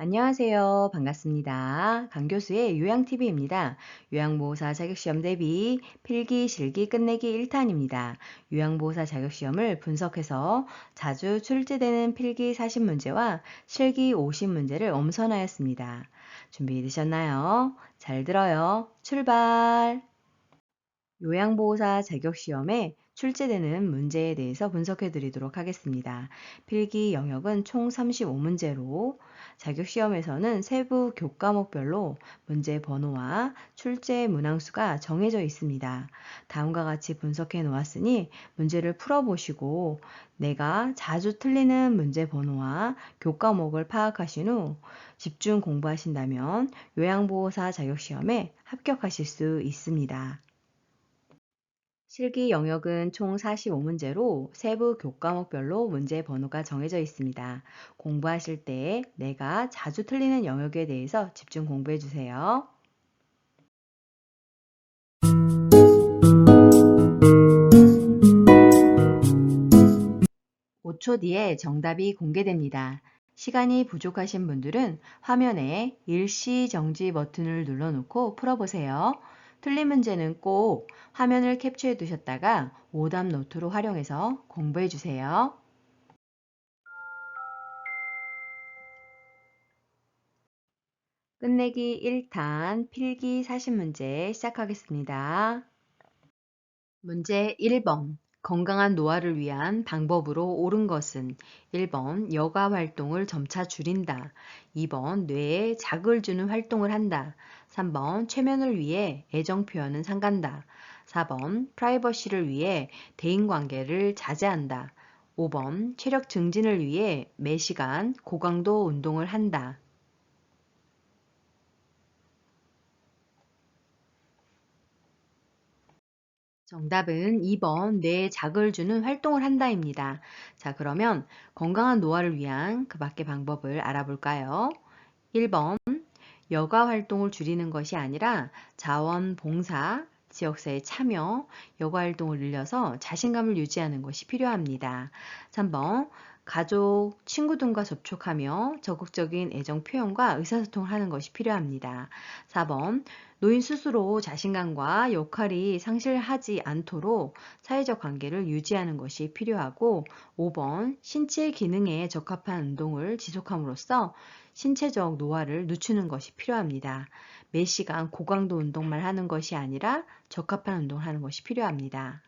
안녕하세요. 반갑습니다. 강교수의 요양TV입니다. 요양보호사 자격시험 대비 필기, 실기 끝내기 1탄입니다. 요양보호사 자격시험을 분석해서 자주 출제되는 필기 40문제와 실기 50문제를 엄선하였습니다. 준비되셨나요? 잘 들어요. 출발! 요양보호사 자격시험에 출제되는 문제에 대해서 분석해 드리도록 하겠습니다. 필기 영역은 총 35문제로 자격시험에서는 세부 교과목별로 문제 번호와 출제 문항수가 정해져 있습니다. 다음과 같이 분석해 놓았으니 문제를 풀어보시고 내가 자주 틀리는 문제 번호와 교과목을 파악하신 후 집중 공부하신다면 요양보호사 자격시험에 합격하실 수 있습니다. 실기 영역은 총 45문제로 세부 교과목별로 문제 번호가 정해져 있습니다. 공부하실 때 내가 자주 틀리는 영역에 대해서 집중 공부해 주세요. 5초 뒤에 정답이 공개됩니다. 시간이 부족하신 분들은 화면에 일시 정지 버튼을 눌러놓고 풀어보세요. 틀린 문제는 꼭 화면을 캡처해 두셨다가 오답 노트로 활용해서 공부해 주세요. 끝내기 1탄 필기 40문제 시작하겠습니다. 문제 1번. 건강한 노화를 위한 방법으로 옳은 것은 1번 여가 활동을 점차 줄인다. 2번 뇌에 자극을 주는 활동을 한다. 3번 최면을 위해 애정 표현은 삼간다. 4번 프라이버시를 위해 대인관계를 자제한다. 5번 체력 증진을 위해 매 시간 고강도 운동을 한다. 정답은 2번 뇌에 자극을 주는 활동을 한다입니다. 자, 그러면 건강한 노화를 위한 그 밖의 방법을 알아볼까요? 1번 여가 활동을 줄이는 것이 아니라 자원봉사, 지역사회 참여, 여가 활동을 늘려서 자신감을 유지하는 것이 필요합니다. 3번 가족, 친구 등과 접촉하며 적극적인 애정 표현과 의사소통을 하는 것이 필요합니다. 4번 노인 스스로 자신감과 역할이 상실하지 않도록 사회적 관계를 유지하는 것이 필요하고 5번 신체 기능에 적합한 운동을 지속함으로써 신체적 노화를 늦추는 것이 필요합니다. 매 시간 고강도 운동만 하는 것이 아니라 적합한 운동을 하는 것이 필요합니다.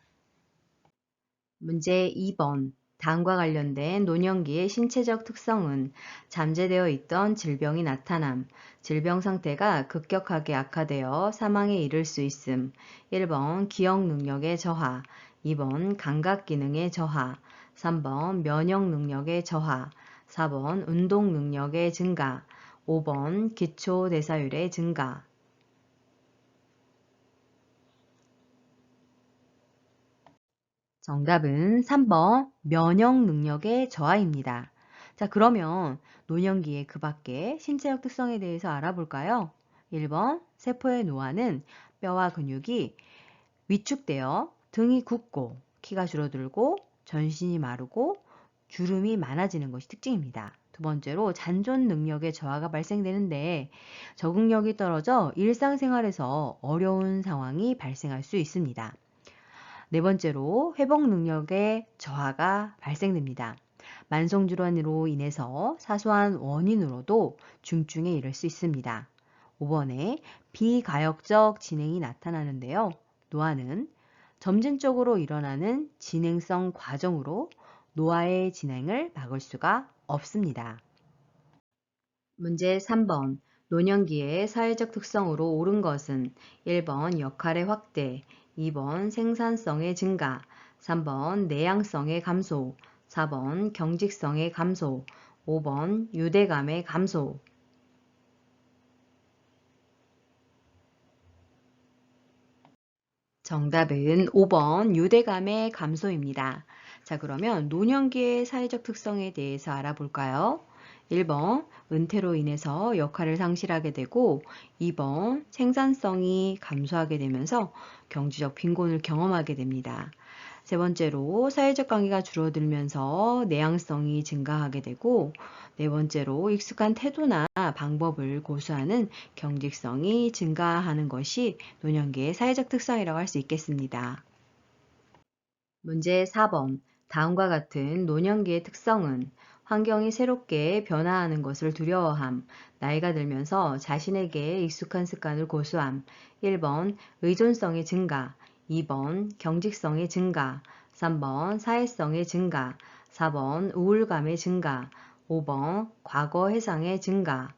문제 2번. 다음과 관련된 노년기의 신체적 특성은 잠재되어 있던 질병이 나타남, 질병 상태가 급격하게 악화되어 사망에 이를 수 있음. 1번 기억 능력의 저하, 2번 감각 기능의 저하, 3번 면역 능력의 저하, 4번 운동 능력의 증가, 5번 기초 대사율의 증가. 정답은 3번 면역 능력의 저하입니다. 자, 그러면 노년기의 그 밖의 신체적 특성에 대해서 알아볼까요? 1번 세포의 노화는 뼈와 근육이 위축되어 등이 굽고 키가 줄어들고 전신이 마르고 주름이 많아지는 것이 특징입니다. 두 번째로 잔존 능력의 저하가 발생되는데 적응력이 떨어져 일상생활에서 어려운 상황이 발생할 수 있습니다. 네 번째로 회복 능력의 저하가 발생됩니다. 만성질환으로 인해서 사소한 원인으로도 중증에 이를 수 있습니다. 5번에 비가역적 진행이 나타나는데요. 노화는 점진적으로 일어나는 진행성 과정으로 노화의 진행을 막을 수가 없습니다. 문제 3번. 노년기의 사회적 특성으로 옳은 것은 1번 역할의 확대, 2번 생산성의 증가, 3번 내향성의 감소, 4번 경직성의 감소, 5번 유대감의 감소. 정답은 5번 유대감의 감소입니다. 자, 그러면 노년기의 사회적 특성에 대해서 알아볼까요? 1번 은퇴로 인해서 역할을 상실하게 되고 2번 생산성이 감소하게 되면서 경제적 빈곤을 경험하게 됩니다. 세 번째로 사회적 관계가 줄어들면서 내향성이 증가하게 되고, 네 번째로 익숙한 태도나 방법을 고수하는 경직성이 증가하는 것이 노년기의 사회적 특성이라고 할 수 있겠습니다. 문제 4번. 다음과 같은 노년기의 특성은 환경이 새롭게 변화하는 것을 두려워함, 나이가 들면서 자신에게 익숙한 습관을 고수함, 1번 의존성의 증가, 2번 경직성의 증가, 3번 사회성의 증가, 4번 우울감의 증가, 5번 과거 회상의 증가.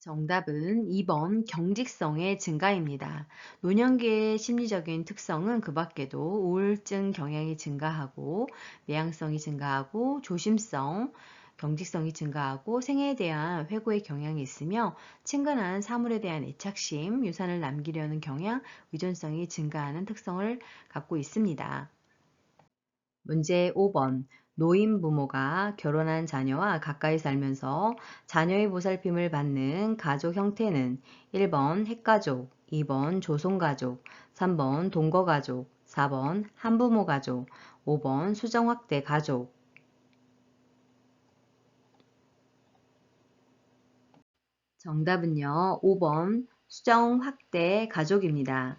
정답은 2번 경직성의 증가입니다. 노년기의 심리적인 특성은 그 밖에도 우울증 경향이 증가하고 내향성이 증가하고 조심성, 경직성이 증가하고 생애에 대한 회고의 경향이 있으며 친근한 사물에 대한 애착심, 유산을 남기려는 경향, 의존성이 증가하는 특성을 갖고 있습니다. 문제 5번. 노인 부모가 결혼한 자녀와 가까이 살면서 자녀의 보살핌을 받는 가족 형태는 1번 핵가족, 2번 조손가족, 3번 동거가족, 4번 한부모 가족, 5번 수정확대 가족. 정답은요, 5번 수정확대 가족입니다.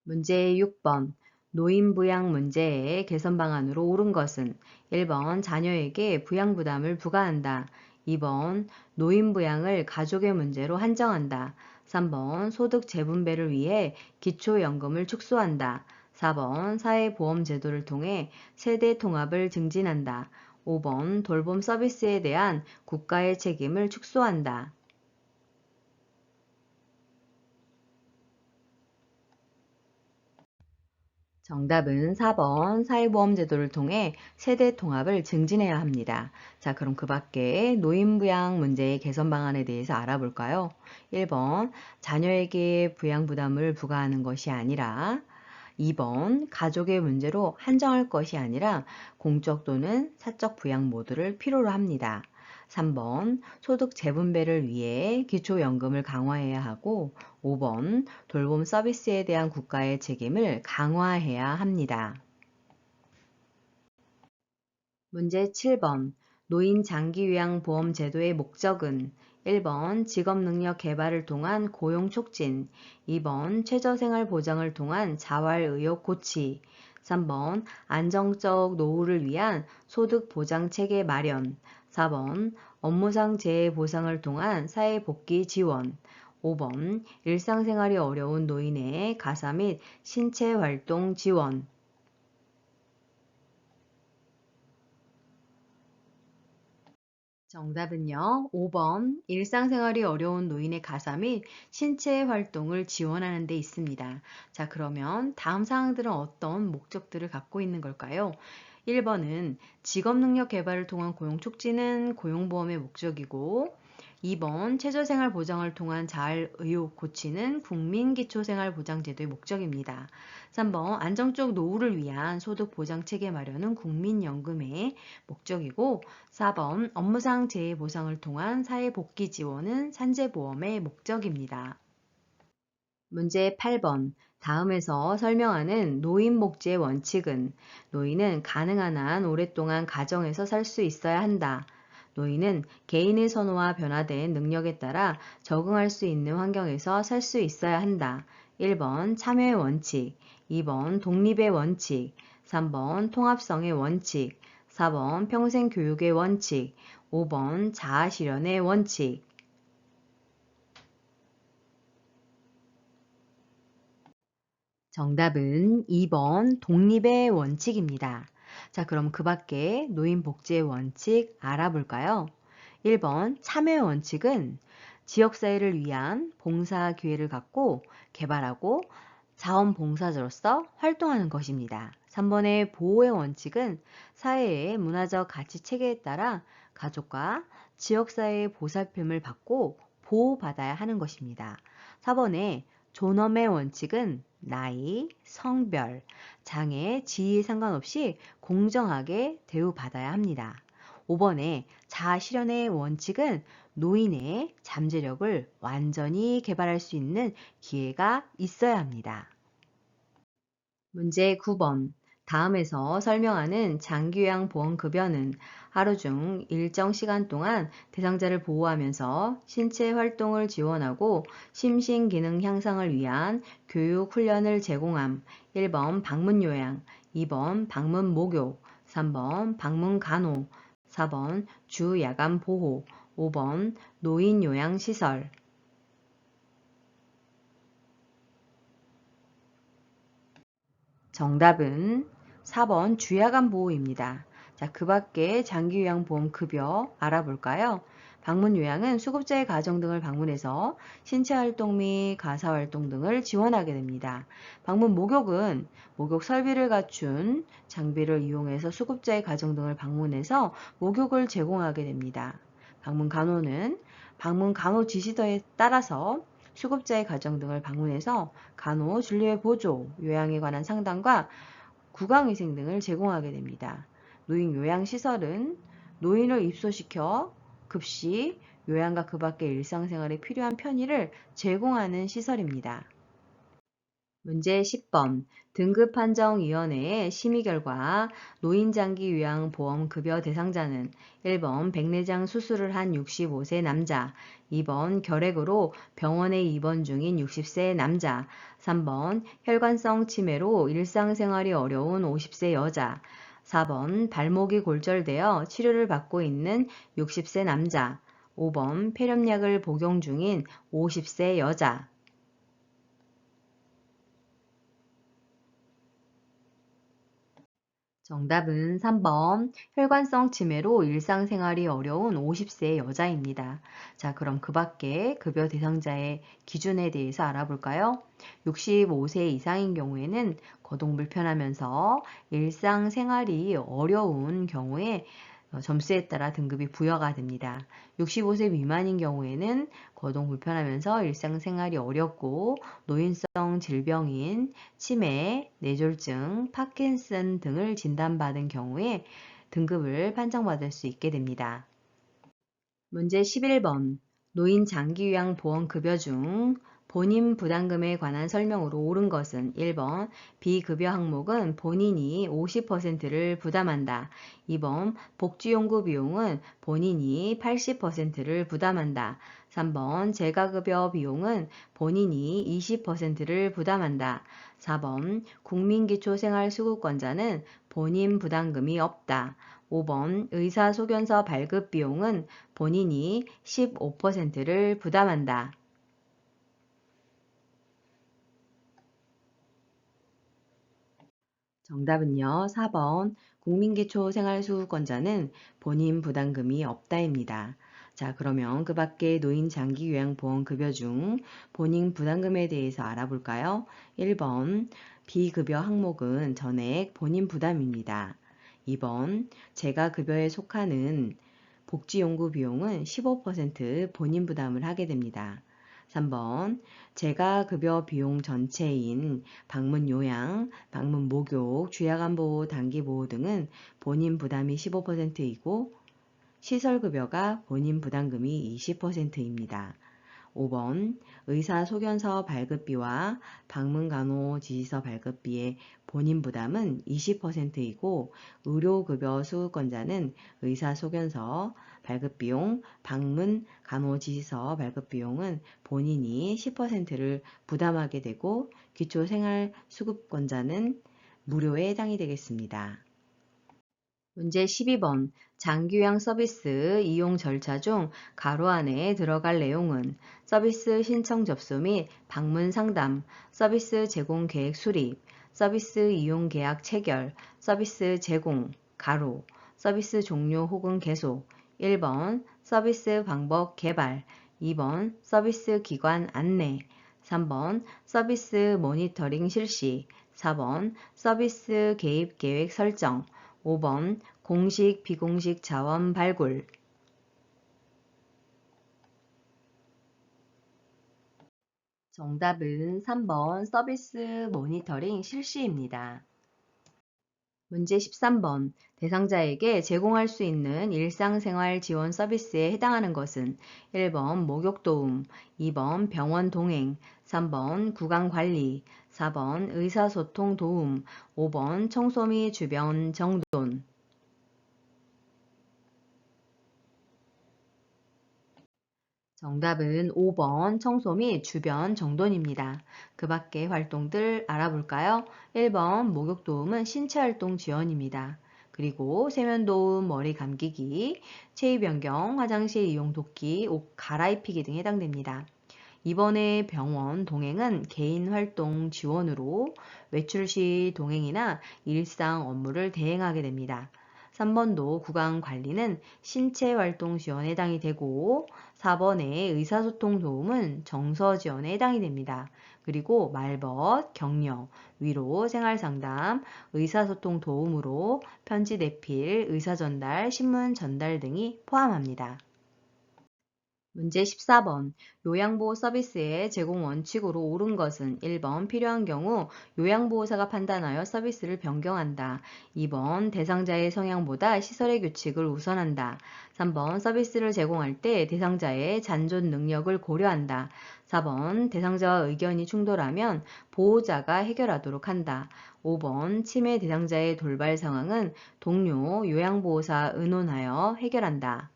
문제 6번. 노인 부양 문제의 개선 방안으로 옳은 것은 1번 자녀에게 부양 부담을 부과한다. 2번 노인 부양을 가족의 문제로 한정한다. 3번 소득 재분배를 위해 기초연금을 축소한다. 4번 사회보험 제도를 통해 세대 통합을 증진한다. 5번 돌봄 서비스에 대한 국가의 책임을 축소한다. 정답은 4번 사회보험 제도를 통해 세대 통합을 증진해야 합니다. 자, 그럼 그 밖에 노인부양 문제의 개선 방안에 대해서 알아볼까요? 1번 자녀에게 부양 부담을 부과하는 것이 아니라 2번 가족의 문제로 한정할 것이 아니라 공적 또는 사적 부양 모두를 필요로 합니다. 3번 소득 재분배를 위해 기초연금을 강화해야 하고 5번 돌봄 서비스에 대한 국가의 책임을 강화해야 합니다. 문제 7번. 노인 장기요양보험 제도의 목적은 1번 직업능력 개발을 통한 고용 촉진, 2번 최저생활 보장을 통한 자활 의욕 고치, 3번 안정적 노후를 위한 소득 보장 체계 마련, 4번 업무상 재해 보상을 통한 사회복귀 지원, 5번 일상생활이 어려운 노인의 가사 및 신체 활동 지원. 정답은요, 5번 일상생활이 어려운 노인의 가사 및 신체 활동을 지원하는 데 있습니다. 자, 그러면 다음 사항들은 어떤 목적들을 갖고 있는 걸까요? 1번은 직업능력 개발을 통한 고용 촉진은 고용보험의 목적이고, 2번 최저생활 보장을 통한 자활 의욕 고치는 국민기초생활보장제도의 목적입니다. 3번 안정적 노후를 위한 소득 보장 체계 마련은 국민연금의 목적이고, 4번 업무상 재해 보상을 통한 사회복귀 지원은 산재보험의 목적입니다. 문제 8번. 다음에서 설명하는 노인 복지의 원칙은 노인은 가능한 한 오랫동안 가정에서 살 수 있어야 한다. 노인은 개인의 선호와 변화된 능력에 따라 적응할 수 있는 환경에서 살 수 있어야 한다. 1번 참여의 원칙, 2번 독립의 원칙, 3번 통합성의 원칙, 4번 평생 교육의 원칙, 5번 자아 실현의 원칙. 정답은 2번 독립의 원칙입니다. 자, 그럼 그 밖에 노인 복지의 원칙 알아볼까요? 1번 참여의 원칙은 지역사회를 위한 봉사 기회를 갖고 개발하고 자원봉사자로서 활동하는 것입니다. 3번의 보호의 원칙은 사회의 문화적 가치 체계에 따라 가족과 지역사회의 보살핌을 받고 보호받아야 하는 것입니다. 4번의 존엄의 원칙은 나이, 성별, 장애, 지위에 상관없이 공정하게 대우받아야 합니다. 5번에 자아실현의 원칙은 노인의 잠재력을 완전히 개발할 수 있는 기회가 있어야 합니다. 문제 9번. 다음에서 설명하는 장기요양보험급여는 하루 중 일정 시간 동안 대상자를 보호하면서 신체 활동을 지원하고 심신기능 향상을 위한 교육 훈련을 제공함. 1번 방문요양, 2번 방문목욕, 3번 방문간호, 4번 주야간보호, 5번 노인요양시설. 정답은 4번 주야간 보호입니다. 자, 그 밖에 장기요양보험급여 알아볼까요? 방문요양은 수급자의 가정 등을 방문해서 신체활동 및 가사활동 등을 지원하게 됩니다. 방문목욕은 목욕 설비를 갖춘 장비를 이용해서 수급자의 가정 등을 방문해서 목욕을 제공하게 됩니다. 방문간호는 방문간호 지시서에 따라서 수급자의 가정 등을 방문해서 간호, 진료의 보조, 요양에 관한 상담과 구강위생 등을 제공하게 됩니다. 노인요양시설은 노인을 입소시켜 급식, 요양과 그 밖의 일상생활에 필요한 편의를 제공하는 시설입니다. 문제 10번. 등급판정위원회의 심의 결과 노인장기요양보험급여 대상자는 1번 백내장 수술을 한 65세 남자, 2번 결핵으로 병원에 입원 중인 60세 남자, 3번 혈관성 치매로 일상생활이 어려운 50세 여자, 4번 발목이 골절되어 치료를 받고 있는 60세 남자, 5번 폐렴약을 복용 중인 50세 여자. 정답은 3번 혈관성 치매로 일상생활이 어려운 50세 여자입니다. 자, 그럼 그 밖에 급여 대상자의 기준에 대해서 알아볼까요? 65세 이상인 경우에는 거동 불편하면서 일상생활이 어려운 경우에 점수에 따라 등급이 부여가 됩니다. 65세 미만인 경우에는 거동 불편하면서 일상생활이 어렵고 노인성 질병인 치매, 뇌졸중, 파킨슨 등을 진단받은 경우에 등급을 판정받을 수 있게 됩니다. 문제 11번. 노인 장기요양보험급여 중 본인 부담금에 관한 설명으로 옳은 것은 1번 비급여 항목은 본인이 50%를 부담한다. 2번 복지연구 비용은 본인이 80%를 부담한다. 3번 재가급여 비용은 본인이 20%를 부담한다. 4번 국민기초생활수급권자는 본인 부담금이 없다. 5번 의사소견서 발급 비용은 본인이 15%를 부담한다. 정답은요. 4번 국민기초생활수급권자는 본인 부담금이 없다입니다. 자, 그러면 그 밖에 노인 장기요양보험급여 중 본인 부담금에 대해서 알아볼까요? 1번 비급여 항목은 전액 본인 부담입니다. 2번 재가급여에 속하는 복지연구 비용은 15% 본인 부담을 하게 됩니다. 3번 재가급여 비용 전체인 방문요양, 방문목욕, 주야간보호, 단기보호 등은 본인 부담이 15%이고 시설급여가 본인 부담금이 20%입니다. 5번 의사소견서 발급비와 방문간호지시서 발급비의 본인 부담은 20%이고 의료급여 수급권자는 의사소견서 발급비용, 방문간호지시서 발급비용은 본인이 10%를 부담하게 되고 기초생활수급권자는 무료에 해당이 되겠습니다. 문제 12번. 장기요양 서비스 이용 절차 중 가로 안에 들어갈 내용은 서비스 신청 접수 및 방문 상담, 서비스 제공 계획 수립, 서비스 이용 계약 체결, 서비스 제공, 가로, 서비스 종료 혹은 계속, 1번 서비스 방법 개발, 2번 서비스 기관 안내, 3번 서비스 모니터링 실시, 4번 서비스 개입 계획 설정, 5번 공식 비공식 자원 발굴. 정답은 3번 서비스 모니터링 실시입니다. 문제 13번. 대상자에게 제공할 수 있는 일상생활 지원 서비스에 해당하는 것은 1번 목욕도움, 2번 병원 동행, 3번 구강관리, 4번 의사소통 도움, 5번 청소 및 주변 정돈. 정답은 5번 청소 및 주변 정돈입니다. 그 밖의 활동들 알아볼까요? 1번 목욕도움은 신체활동 지원입니다. 그리고 세면도움, 머리 감기기, 체위 변경, 화장실 이용 돕기, 옷 갈아입히기 등에 해당됩니다. 2번의 병원 동행은 개인 활동 지원으로 외출 시 동행이나 일상 업무를 대행하게 됩니다. 3번도 구강 관리는 신체 활동 지원에 해당이 되고 4번의 의사소통 도움은 정서 지원에 해당이 됩니다. 그리고 말벗, 격려, 위로, 생활상담, 의사소통 도움으로 편지 내필, 의사 전달, 신문 전달 등이 포함합니다. 문제 14번. 요양보호 서비스의 제공 원칙으로 옳은 것은 1번 필요한 경우 요양보호사가 판단하여 서비스를 변경한다. 2번 대상자의 성향보다 시설의 규칙을 우선한다. 3번 서비스를 제공할 때 대상자의 잔존 능력을 고려한다. 4번 대상자와 의견이 충돌하면 보호자가 해결하도록 한다. 5번 치매 대상자의 돌발 상황은 동료 요양보호사 의논하여 해결한다.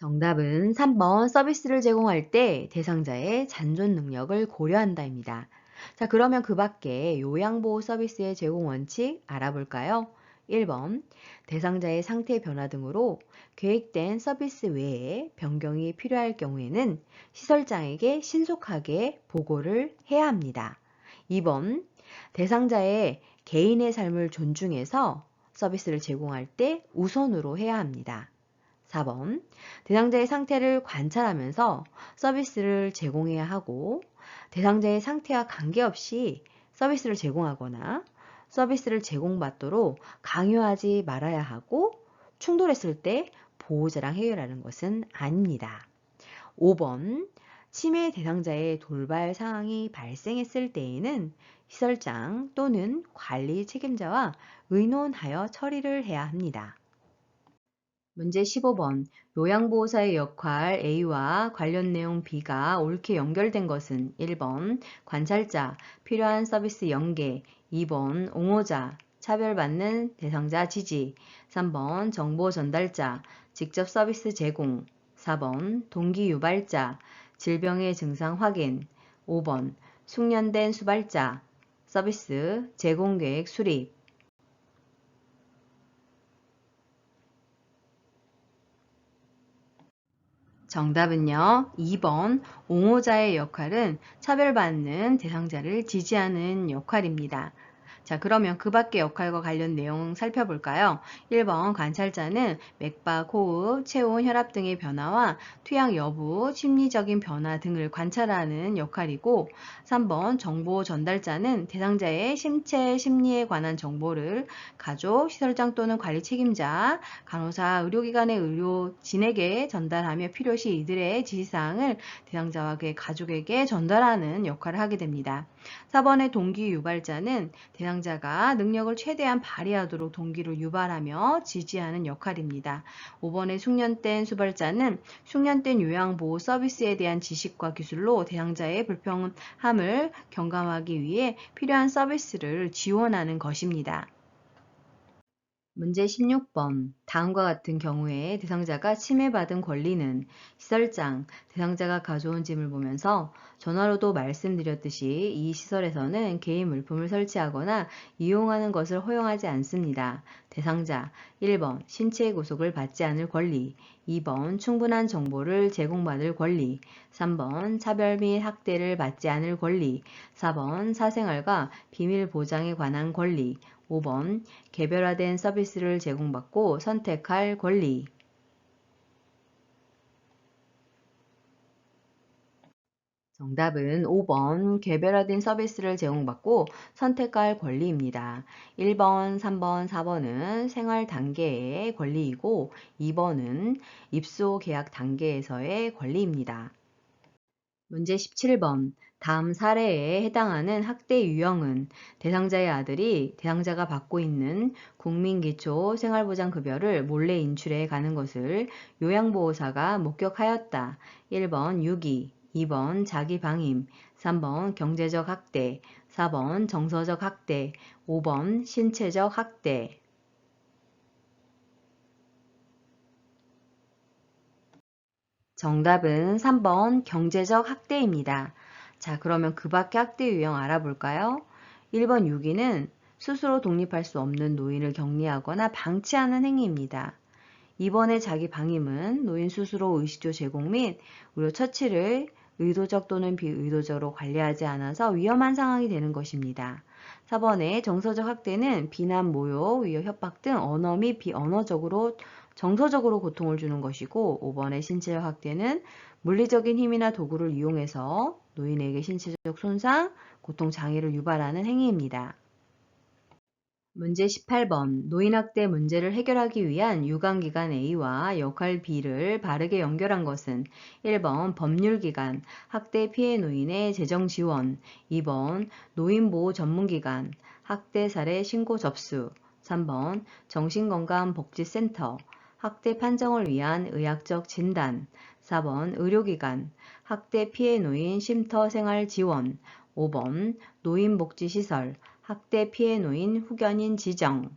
정답은 3번 서비스를 제공할 때 대상자의 잔존 능력을 고려한다입니다. 자, 그러면 그 밖에 요양보호 서비스의 제공 원칙 알아볼까요? 1번 대상자의 상태 변화 등으로 계획된 서비스 외에 변경이 필요할 경우에는 시설장에게 신속하게 보고를 해야 합니다. 2번 대상자의 개인의 삶을 존중해서 서비스를 제공할 때 우선으로 해야 합니다. 4번 대상자의 상태를 관찰하면서 서비스를 제공해야 하고 대상자의 상태와 관계없이 서비스를 제공하거나 서비스를 제공받도록 강요하지 말아야 하고 충돌했을 때 보호자랑 해결하는 것은 아닙니다. 5번 치매 대상자의 돌발 상황이 발생했을 때에는 시설장 또는 관리 책임자와 의논하여 처리를 해야 합니다. 문제 15번. 요양보호사의 역할 A와 관련 내용 B가 옳게 연결된 것은 1번 관찰자, 필요한 서비스 연계, 2번 옹호자, 차별받는 대상자 지지, 3번 정보 전달자, 직접 서비스 제공, 4번 동기 유발자, 질병의 증상 확인, 5번 숙련된 수발자, 서비스 제공 계획 수립. 정답은요. 2번 옹호자의 역할은 차별받는 대상자를 지지하는 역할입니다. 자, 그러면 그 밖의 역할과 관련 내용 살펴볼까요? 1번 관찰자는 맥박, 호흡, 체온, 혈압 등의 변화와 투약 여부, 심리적인 변화 등을 관찰하는 역할이고 3번 정보 전달자는 대상자의 신체, 심리에 관한 정보를 가족, 시설장 또는 관리 책임자, 간호사, 의료기관의 의료진에게 전달하며 필요시 이들의 지시사항을 대상자와 그의 가족에게 전달하는 역할을 하게 됩니다. 4번의 동기 유발자는 대상자가 능력을 최대한 발휘하도록 동기를 유발하며 지지하는 역할입니다. 5번의 숙련된 수발자는 숙련된 요양보호 서비스에 대한 지식과 기술로 대상자의 불평함을 경감하기 위해 필요한 서비스를 지원하는 것입니다. 문제 16번. 다음과 같은 경우에 대상자가 침해받은 권리는 시설장, 대상자가 가져온 짐을 보면서 전화로도 말씀드렸듯이 이 시설에서는 개인 물품을 설치하거나 이용하는 것을 허용하지 않습니다. 대상자 1번 신체 구속을 받지 않을 권리, 2번 충분한 정보를 제공받을 권리, 3번 차별 및 학대를 받지 않을 권리, 4번 사생활과 비밀 보장에 관한 권리, 5번 개별화된 서비스를 제공받고 선택할 권리. 정답은 5번 개별화된 서비스를 제공받고 선택할 권리입니다. 1번, 3번, 4번은 생활 단계의 권리이고 2번은 입소 계약 단계에서의 권리입니다. 문제 17번. 다음 사례에 해당하는 학대 유형은 대상자의 아들이 대상자가 받고 있는 국민기초생활보장급여를 몰래 인출해 가는 것을 요양보호사가 목격하였다. 1번 유기, 2번 자기방임, 3번 경제적 학대, 4번 정서적 학대, 5번 신체적 학대. 정답은 3번 경제적 학대입니다. 자, 그러면 그 밖의 학대 유형 알아볼까요? 1번 유기는 스스로 독립할 수 없는 노인을 격리하거나 방치하는 행위입니다. 2번의 자기 방임은 노인 스스로 의식주 제공 및 의료 처치를 의도적 또는 비의도적으로 관리하지 않아서 위험한 상황이 되는 것입니다. 4번의 정서적 학대는 비난, 모욕, 위협, 협박 등 언어 및 비언어적으로 정서적으로 고통을 주는 것이고 5번의 신체적 학대는 물리적인 힘이나 도구를 이용해서 노인에게 신체적 손상, 고통, 장애를 유발하는 행위입니다. 문제 18번. 노인학대 문제를 해결하기 위한 유관기관 A와 역할 B를 바르게 연결한 것은 1번 법률기관, 학대 피해 노인의 재정지원, 2번 노인보호 전문기관, 학대 사례 신고 접수, 3번 정신건강복지센터, 학대 판정을 위한 의학적 진단, 4번 의료기관, 학대 피해 노인 쉼터 생활 지원, 5번 노인복지시설, 학대 피해 노인 후견인 지정.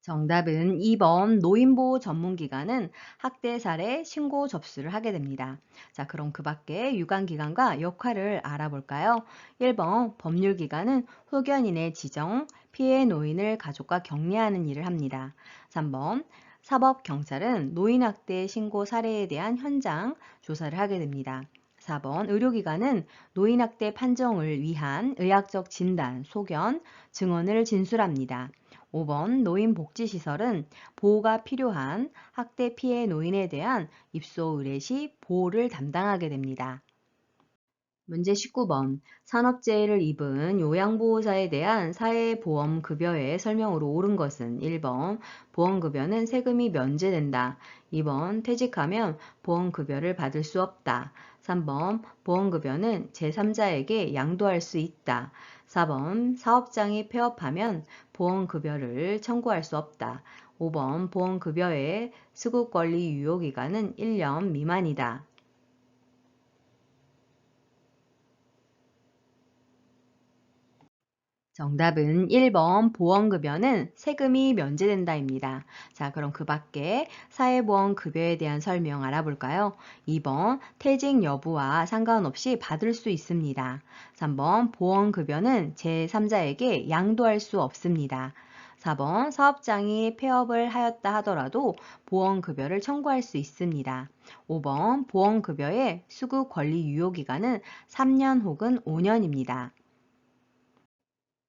정답은 2번 노인보호 전문기관은 학대 사례 신고 접수를 하게 됩니다. 자, 그럼 그 밖에 유관기관과 역할을 알아볼까요? 1번 법률기관은 후견인의 지정, 피해 노인을 가족과 격리하는 일을 합니다. 3번 사법경찰은 노인학대 신고 사례에 대한 현장 조사를 하게 됩니다. 4번 의료기관은 노인학대 판정을 위한 의학적 진단, 소견, 증언을 진술합니다. 5번 노인복지시설은 보호가 필요한 학대 피해 노인에 대한 입소 의뢰 시 보호를 담당하게 됩니다. 문제 19번. 산업재해를 입은 요양보호사에 대한 사회보험급여의 설명으로 옳은 것은 1번 보험급여는 세금이 면제된다. 2번 퇴직하면 보험급여를 받을 수 없다. 3번 보험급여는 제3자에게 양도할 수 있다. 4번 사업장이 폐업하면 보험급여를 청구할 수 없다. 5번 보험급여의 수급권리 유효기간은 1년 미만이다. 정답은 1번 보험급여는 세금이 면제된다입니다. 자, 그럼 그 밖에 사회보험급여에 대한 설명 알아볼까요? 2번 퇴직 여부와 상관없이 받을 수 있습니다. 3번 보험급여는 제3자에게 양도할 수 없습니다. 4번 사업장이 폐업을 하였다 하더라도 보험급여를 청구할 수 있습니다. 5번 보험급여의 수급 권리 유효기간은 3년 혹은 5년입니다.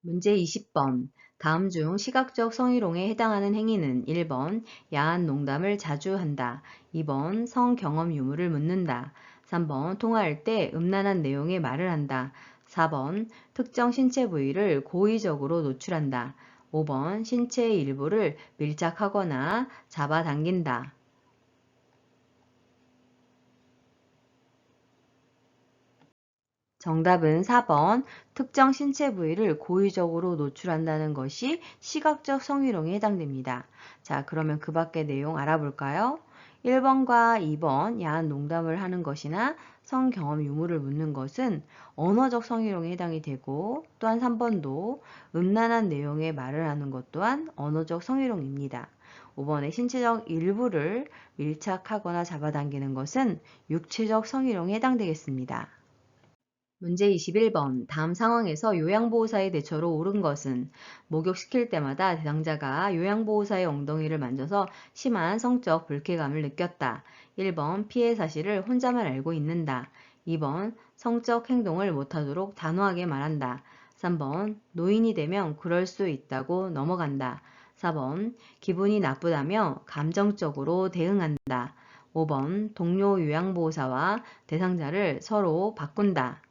문제 20번. 다음 중 시각적 성희롱에 해당하는 행위는 1번 야한 농담을 자주 한다. 2번 성경험 유무를 묻는다. 3번 통화할 때 음란한 내용의 말을 한다. 4번 특정 신체 부위를 고의적으로 노출한다. 5번 신체의 일부를 밀착하거나 잡아당긴다. 정답은 4번 특정 신체 부위를 고의적으로 노출한다는 것이 시각적 성희롱에 해당됩니다. 자, 그러면 그 밖의 내용 알아볼까요? 1번과 2번 야한 농담을 하는 것이나 성경험 유무를 묻는 것은 언어적 성희롱에 해당이 되고 또한 3번도 음란한 내용의 말을 하는 것 또한 언어적 성희롱입니다. 5번의 신체적 일부를 밀착하거나 잡아당기는 것은 육체적 성희롱에 해당되겠습니다. 문제 21번. 다음 상황에서 요양보호사의 대처로 옳은 것은 목욕시킬 때마다 대상자가 요양보호사의 엉덩이를 만져서 심한 성적 불쾌감을 느꼈다. 1번 피해 사실을 혼자만 알고 있는다. 2번 성적 행동을 못하도록 단호하게 말한다. 3번 노인이 되면 그럴 수 있다고 넘어간다. 4번 기분이 나쁘다며 감정적으로 대응한다. 5번 동료 요양보호사와 대상자를 서로 바꾼다.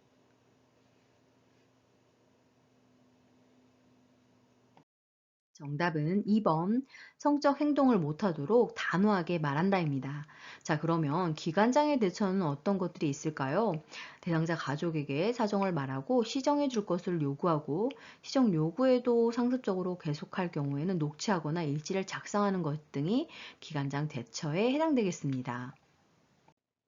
정답은 2번 성적 행동을 못하도록 단호하게 말한다입니다. 자, 그러면 기관장의 대처는 어떤 것들이 있을까요? 대상자 가족에게 사정을 말하고 시정해 줄 것을 요구하고 시정 요구에도 상습적으로 계속할 경우에는 녹취하거나 일지를 작성하는 것 등이 기관장 대처에 해당되겠습니다.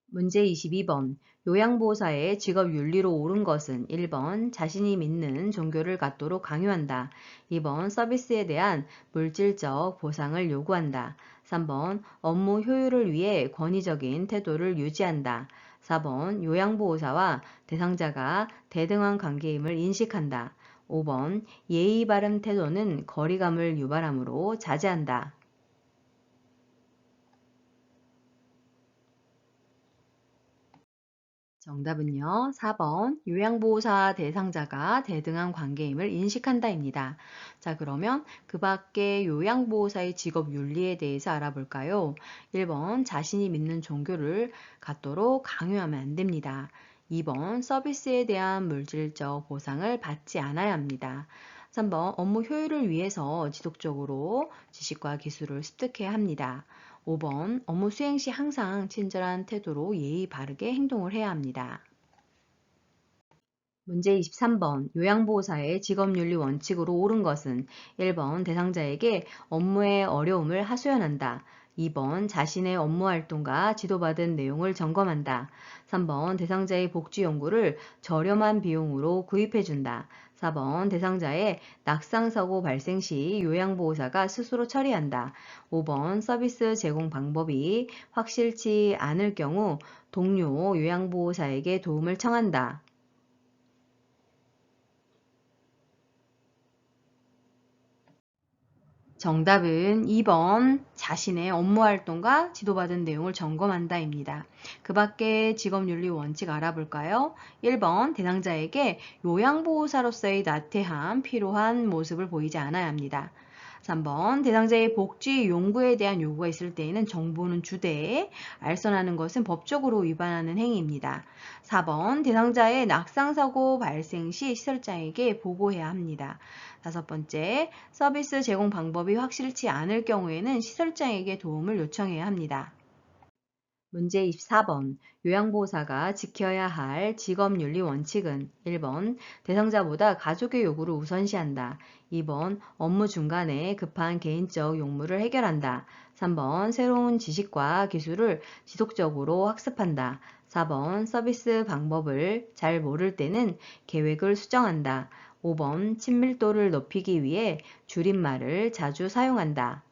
문제 22번. 요양보호사의 직업 윤리로 옳은 것은 1번 자신이 믿는 종교를 갖도록 강요한다. 2번 서비스에 대한 물질적 보상을 요구한다. 3번 업무 효율을 위해 권위적인 태도를 유지한다. 4번 요양보호사와 대상자가 대등한 관계임을 인식한다. 5번 예의 바른 태도는 거리감을 유발하므로 자제한다. 정답은요. 4번 요양보호사 대상자가 대등한 관계임을 인식한다입니다. 자, 그러면 그 밖에 요양보호사의 직업 윤리에 대해서 알아볼까요? 1번 자신이 믿는 종교를 갖도록 강요하면 안 됩니다. 2번 서비스에 대한 물질적 보상을 받지 않아야 합니다. 3번 업무 효율을 위해서 지속적으로 지식과 기술을 습득해야 합니다. 5번 업무 수행 시 항상 친절한 태도로 예의 바르게 행동을 해야 합니다. 문제 23번 요양보호사의 직업윤리 원칙으로 옳은 것은 1번 대상자에게 업무의 어려움을 하소연한다. 2번 자신의 업무 활동과 지도받은 내용을 점검한다. 3번 대상자의 복지 연구를 저렴한 비용으로 구입해준다. 4번 대상자의 낙상사고 발생 시 요양보호사가 스스로 처리한다. 5번 서비스 제공 방법이 확실치 않을 경우 동료 요양보호사에게 도움을 청한다. 정답은 2번 자신의 업무 활동과 지도받은 내용을 점검한다입니다. 그 밖에 직업윤리 원칙 알아볼까요? 1번 대상자에게 요양보호사로서의 나태함, 필요한 모습을 보이지 않아야 합니다. 3번 대상자의 복지 용구에 대한 요구가 있을 때에는 정보는 주되 알선하는 것은 법적으로 위반하는 행위입니다. 4번 대상자의 낙상사고 발생 시 시설장에게 보고해야 합니다. 다섯 번째, 서비스 제공 방법이 확실치 않을 경우에는 시설장에게 도움을 요청해야 합니다. 문제 24번. 요양보호사가 지켜야 할 직업윤리 원칙은 1번 대상자보다 가족의 요구를 우선시한다. 2번 업무 중간에 급한 개인적 용무를 해결한다. 3번 새로운 지식과 기술을 지속적으로 학습한다. 4번 서비스 방법을 잘 모를 때는 계획을 수정한다. 5번 친밀도를 높이기 위해 줄임말을 자주 사용한다.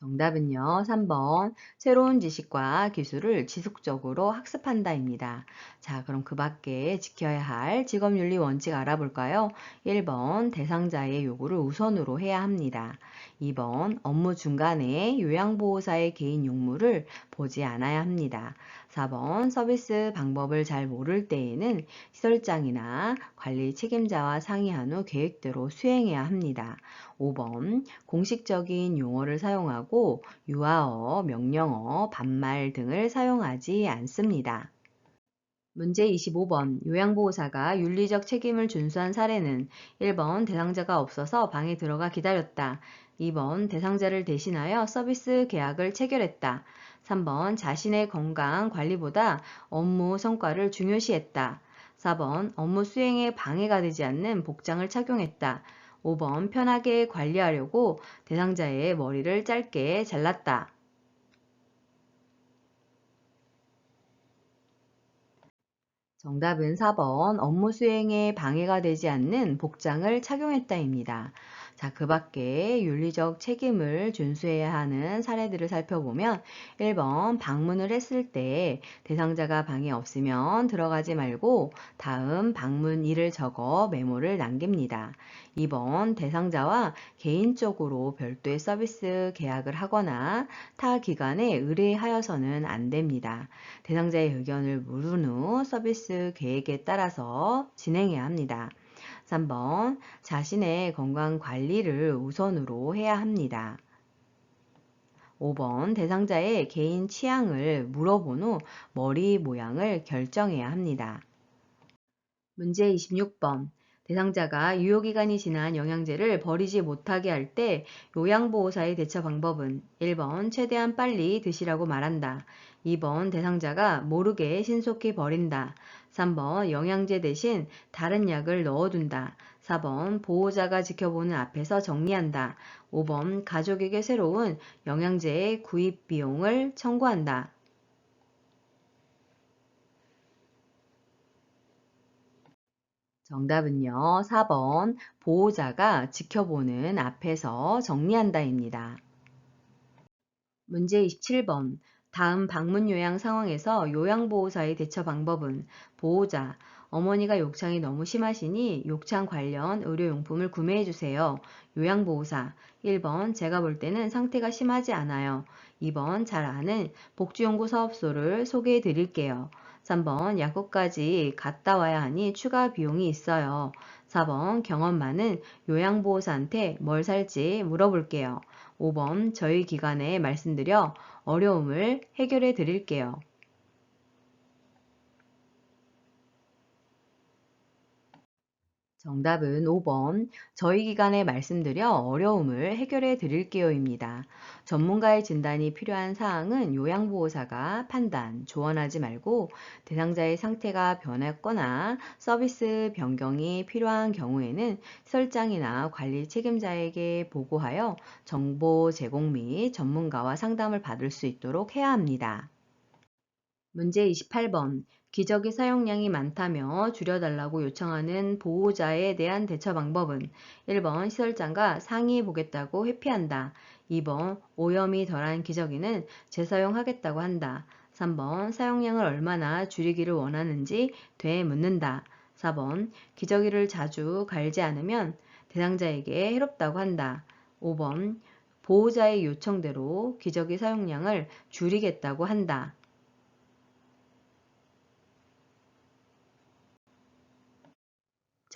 정답은요. 3번 새로운 지식과 기술을 지속적으로 학습한다입니다. 자, 그럼 그 밖에 지켜야 할 직업윤리 원칙 알아볼까요? 1번 대상자의 요구를 우선으로 해야 합니다. 2번 업무 중간에 요양보호사의 개인 용무를 보지 않아야 합니다. 4번 서비스 방법을 잘 모를 때에는 시설장이나 관리 책임자와 상의한 후 계획대로 수행해야 합니다. 5번 공식적인 용어를 사용하고 유아어, 명령어, 반말 등을 사용하지 않습니다. 문제 25번 요양보호사가 윤리적 책임을 준수한 사례는 1번 대상자가 없어서 방에 들어가 기다렸다. 2번 대상자를 대신하여 서비스 계약을 체결했다. 3번 자신의 건강 관리보다 업무 성과를 중요시했다. 4번 업무 수행에 방해가 되지 않는 복장을 착용했다. 5번 편하게 관리하려고 대상자의 머리를 짧게 잘랐다. 정답은 4번 업무 수행에 방해가 되지 않는 복장을 착용했다입니다. 자, 그 밖에 윤리적 책임을 준수해야 하는 사례들을 살펴보면 1번 방문을 했을 때 대상자가 방에 없으면 들어가지 말고 다음 방문일을 적어 메모를 남깁니다. 2번 대상자와 개인적으로 별도의 서비스 계약을 하거나 타 기관에 의뢰하여서는 안 됩니다. 대상자의 의견을 물은 후 서비스 계획에 따라서 진행해야 합니다. 3번 자신의 건강 관리를 우선으로 해야 합니다. 5번 대상자의 개인 취향을 물어본 후 머리 모양을 결정해야 합니다. 문제 26번. 대상자가 유효기간이 지난 영양제를 버리지 못하게 할 때 요양보호사의 대처 방법은 1번 최대한 빨리 드시라고 말한다. 2번 대상자가 모르게 신속히 버린다. 3번 영양제 대신 다른 약을 넣어둔다. 4번 보호자가 지켜보는 앞에서 정리한다. 5번 가족에게 새로운 영양제의 구입 비용을 청구한다. 정답은요, 4번 보호자가 지켜보는 앞에서 정리한다입니다. 문제 27번. 다음 방문 요양 상황에서 요양보호사의 대처 방법은 보호자, 어머니가 욕창이 너무 심하시니 욕창 관련 의료용품을 구매해 주세요. 요양보호사, 1번 제가 볼 때는 상태가 심하지 않아요. 2번 잘 아는 복지연구 사업소를 소개해 드릴게요. 3번 약국까지 갔다 와야 하니 추가 비용이 있어요. 4번 경험 많은 요양보호사한테 뭘 살지 물어볼게요. 5번 저희 기관에 말씀드려 어려움을 해결해 드릴게요. 정답은 5번 저희 기관에 말씀드려 어려움을 해결해 드릴게요입니다. 전문가의 진단이 필요한 사항은 요양보호사가 판단, 조언하지 말고 대상자의 상태가 변했거나 서비스 변경이 필요한 경우에는 시설장이나 관리 책임자에게 보고하여 정보 제공 및 전문가와 상담을 받을 수 있도록 해야 합니다. 문제 28번. 기저귀 사용량이 많다며 줄여달라고 요청하는 보호자에 대한 대처 방법은 1번 시설장과 상의해 보겠다고 회피한다. 2번 오염이 덜한 기저귀는 재사용하겠다고 한다. 3번 사용량을 얼마나 줄이기를 원하는지 되묻는다. 4번 기저귀를 자주 갈지 않으면 대상자에게 해롭다고 한다. 5번 보호자의 요청대로 기저귀 사용량을 줄이겠다고 한다.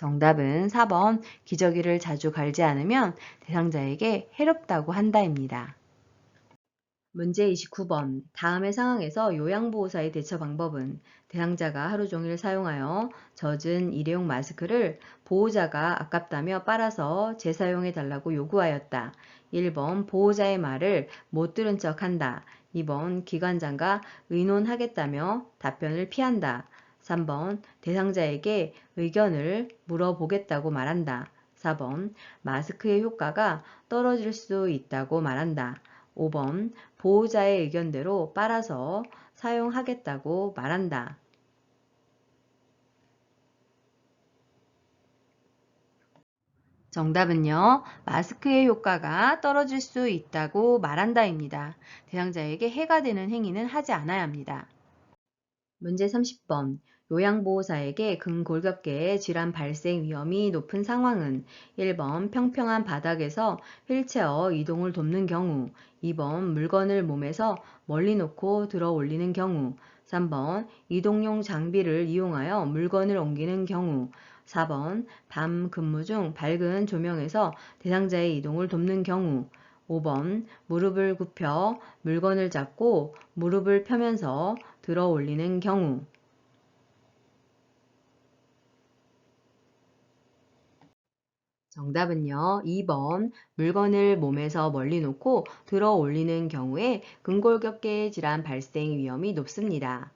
정답은 4번 기저귀를 자주 갈지 않으면 대상자에게 해롭다고 한다입니다. 문제 29번. 다음의 상황에서 요양보호사의 대처 방법은 대상자가 하루 종일 사용하여 젖은 일회용 마스크를 보호자가 아깝다며 빨아서 재사용해 달라고 요구하였다. 1번 보호자의 말을 못 들은 척 한다. 2번 기관장과 의논하겠다며 답변을 피한다. 3번 대상자에게 의견을 물어보겠다고 말한다. 4번 마스크의 효과가 떨어질 수 있다고 말한다. 5번 보호자의 의견대로 빨아서 사용하겠다고 말한다. 정답은요, 마스크의 효과가 떨어질 수 있다고 말한다입니다. 대상자에게 해가 되는 행위는 하지 않아야 합니다. 문제 30번. 요양보호사에게 근골격계 질환 발생 위험이 높은 상황은 1번 평평한 바닥에서 휠체어 이동을 돕는 경우, 2번 물건을 몸에서 멀리 놓고 들어 올리는 경우, 3번 이동용 장비를 이용하여 물건을 옮기는 경우, 4번 밤 근무 중 밝은 조명에서 대상자의 이동을 돕는 경우, 5번 무릎을 굽혀 물건을 잡고 무릎을 펴면서 들어 올리는 경우. 정답은요, 2번 물건을 몸에서 멀리 놓고 들어 올리는 경우에 근골격계 질환 발생 위험이 높습니다.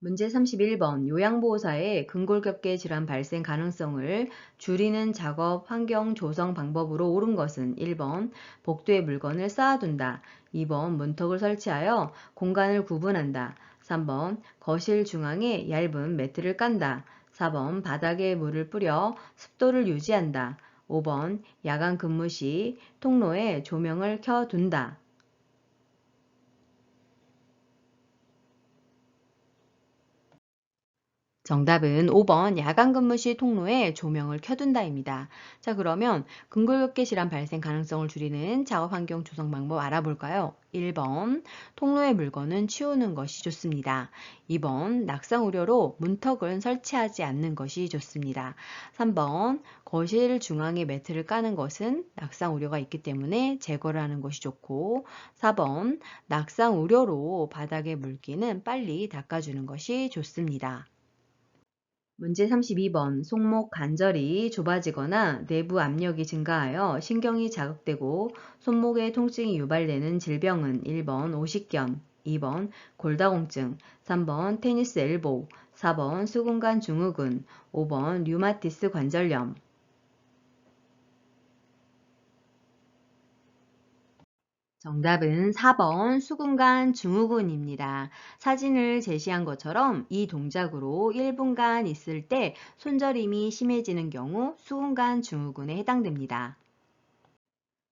문제 31번. 요양보호사의 근골격계 질환 발생 가능성을 줄이는 작업 환경 조성 방법으로 옳은 것은 1번 복도에 물건을 쌓아둔다. 2번 문턱을 설치하여 공간을 구분한다. 3번 거실 중앙에 얇은 매트를 깐다. 4번 바닥에 물을 뿌려 습도를 유지한다. 5번 야간 근무 시 통로에 조명을 켜둔다. 정답은 5번 야간 근무 시 통로에 조명을 켜둔다입니다. 자, 그러면 근골격계 질환 발생 가능성을 줄이는 작업 환경 조성 방법 알아볼까요? 1번 통로의 물건은 치우는 것이 좋습니다. 2번 낙상 우려로 문턱을 설치하지 않는 것이 좋습니다. 3번 거실 중앙에 매트를 까는 것은 낙상 우려가 있기 때문에 제거를 하는 것이 좋고 4번 낙상 우려로 바닥에 물기는 빨리 닦아주는 것이 좋습니다. 문제 32번 손목 관절이 좁아지거나 내부 압력이 증가하여 신경이 자극되고 손목에 통증이 유발되는 질병은 1번 오십견, 2번 골다공증, 3번 테니스 엘보, 4번 수근관 증후군, 5번 류마티스 관절염. 정답은 4번 수근관 증후군입니다. 사진을 제시한 것처럼 이 동작으로 1분간 있을 때 손저림이 심해지는 경우 수근관 증후군에 해당됩니다.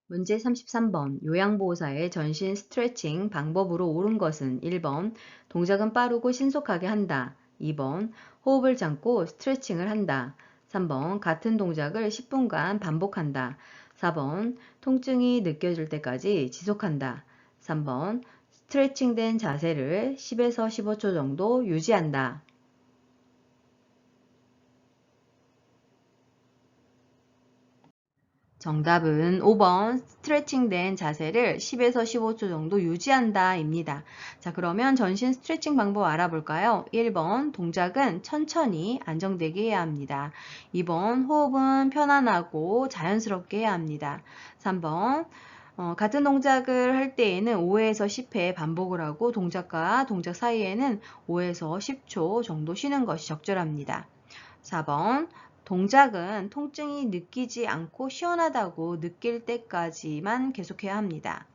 문제 33번 요양보호사의 전신 스트레칭 방법으로 옳은 것은 1번 동작은 빠르고 신속하게 한다. 2번 호흡을 참고 스트레칭을 한다. 3번 같은 동작을 10분간 반복한다. 4번 통증이 느껴질 때까지 지속한다. 3번 스트레칭된 자세를 10에서 15초 정도 유지한다. 정답은 5번 스트레칭된 자세를 10에서 15초 정도 유지한다 입니다. 자, 그러면 전신 스트레칭 방법 알아볼까요? 1번 동작은 천천히 안정되게 해야 합니다. 2번 호흡은 편안하고 자연스럽게 해야 합니다. 3번 같은 동작을 할 때에는 5에서 10회 반복을 하고 동작과 동작 사이에는 5에서 10초 정도 쉬는 것이 적절합니다. 4번 동작은 통증이 느끼지 않고 시원하다고 느낄 때까지만 계속해야 합니다.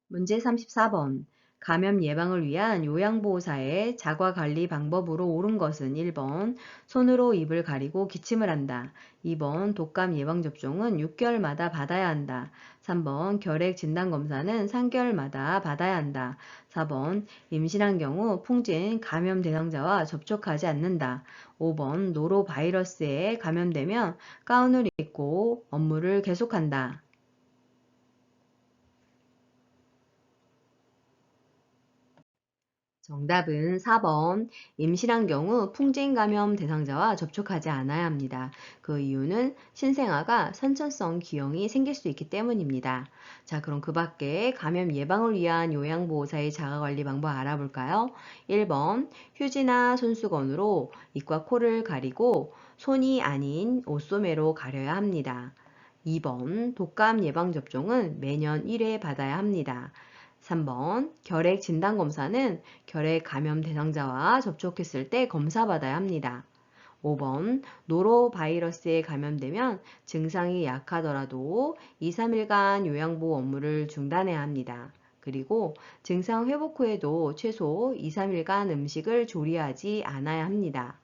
문제 34번 감염 예방을 위한 요양보호사의 자가관리 방법으로 옳은 것은 1번 손으로 입을 가리고 기침을 한다. 2번 독감 예방접종은 6개월마다 받아야 한다. 3번 결핵 진단검사는 3개월마다 받아야 한다. 4번 임신한 경우 풍진 감염 대상자와 접촉하지 않는다. 5번 노로바이러스에 감염되면 가운을 입고 업무를 계속한다. 정답은 4번 임신한 경우 풍진 감염 대상자와 접촉하지 않아야 합니다. 그 이유는 신생아가 선천성 기형이 생길 수 있기 때문입니다. 자, 그럼 그 밖에 감염 예방을 위한 요양보호사의 자가관리 방법 알아볼까요? 1번 휴지나 손수건으로 입과 코를 가리고 손이 아닌 옷소매로 가려야 합니다. 2번 독감 예방접종은 매년 1회 받아야 합니다. 3번 결핵 진단검사는 결핵 감염 대상자와 접촉했을 때 검사받아야 합니다. 5번 노로바이러스에 감염되면 증상이 약하더라도 2, 3일간 요양보호 업무를 중단해야 합니다. 그리고 증상 회복 후에도 최소 2, 3일간 음식을 조리하지 않아야 합니다.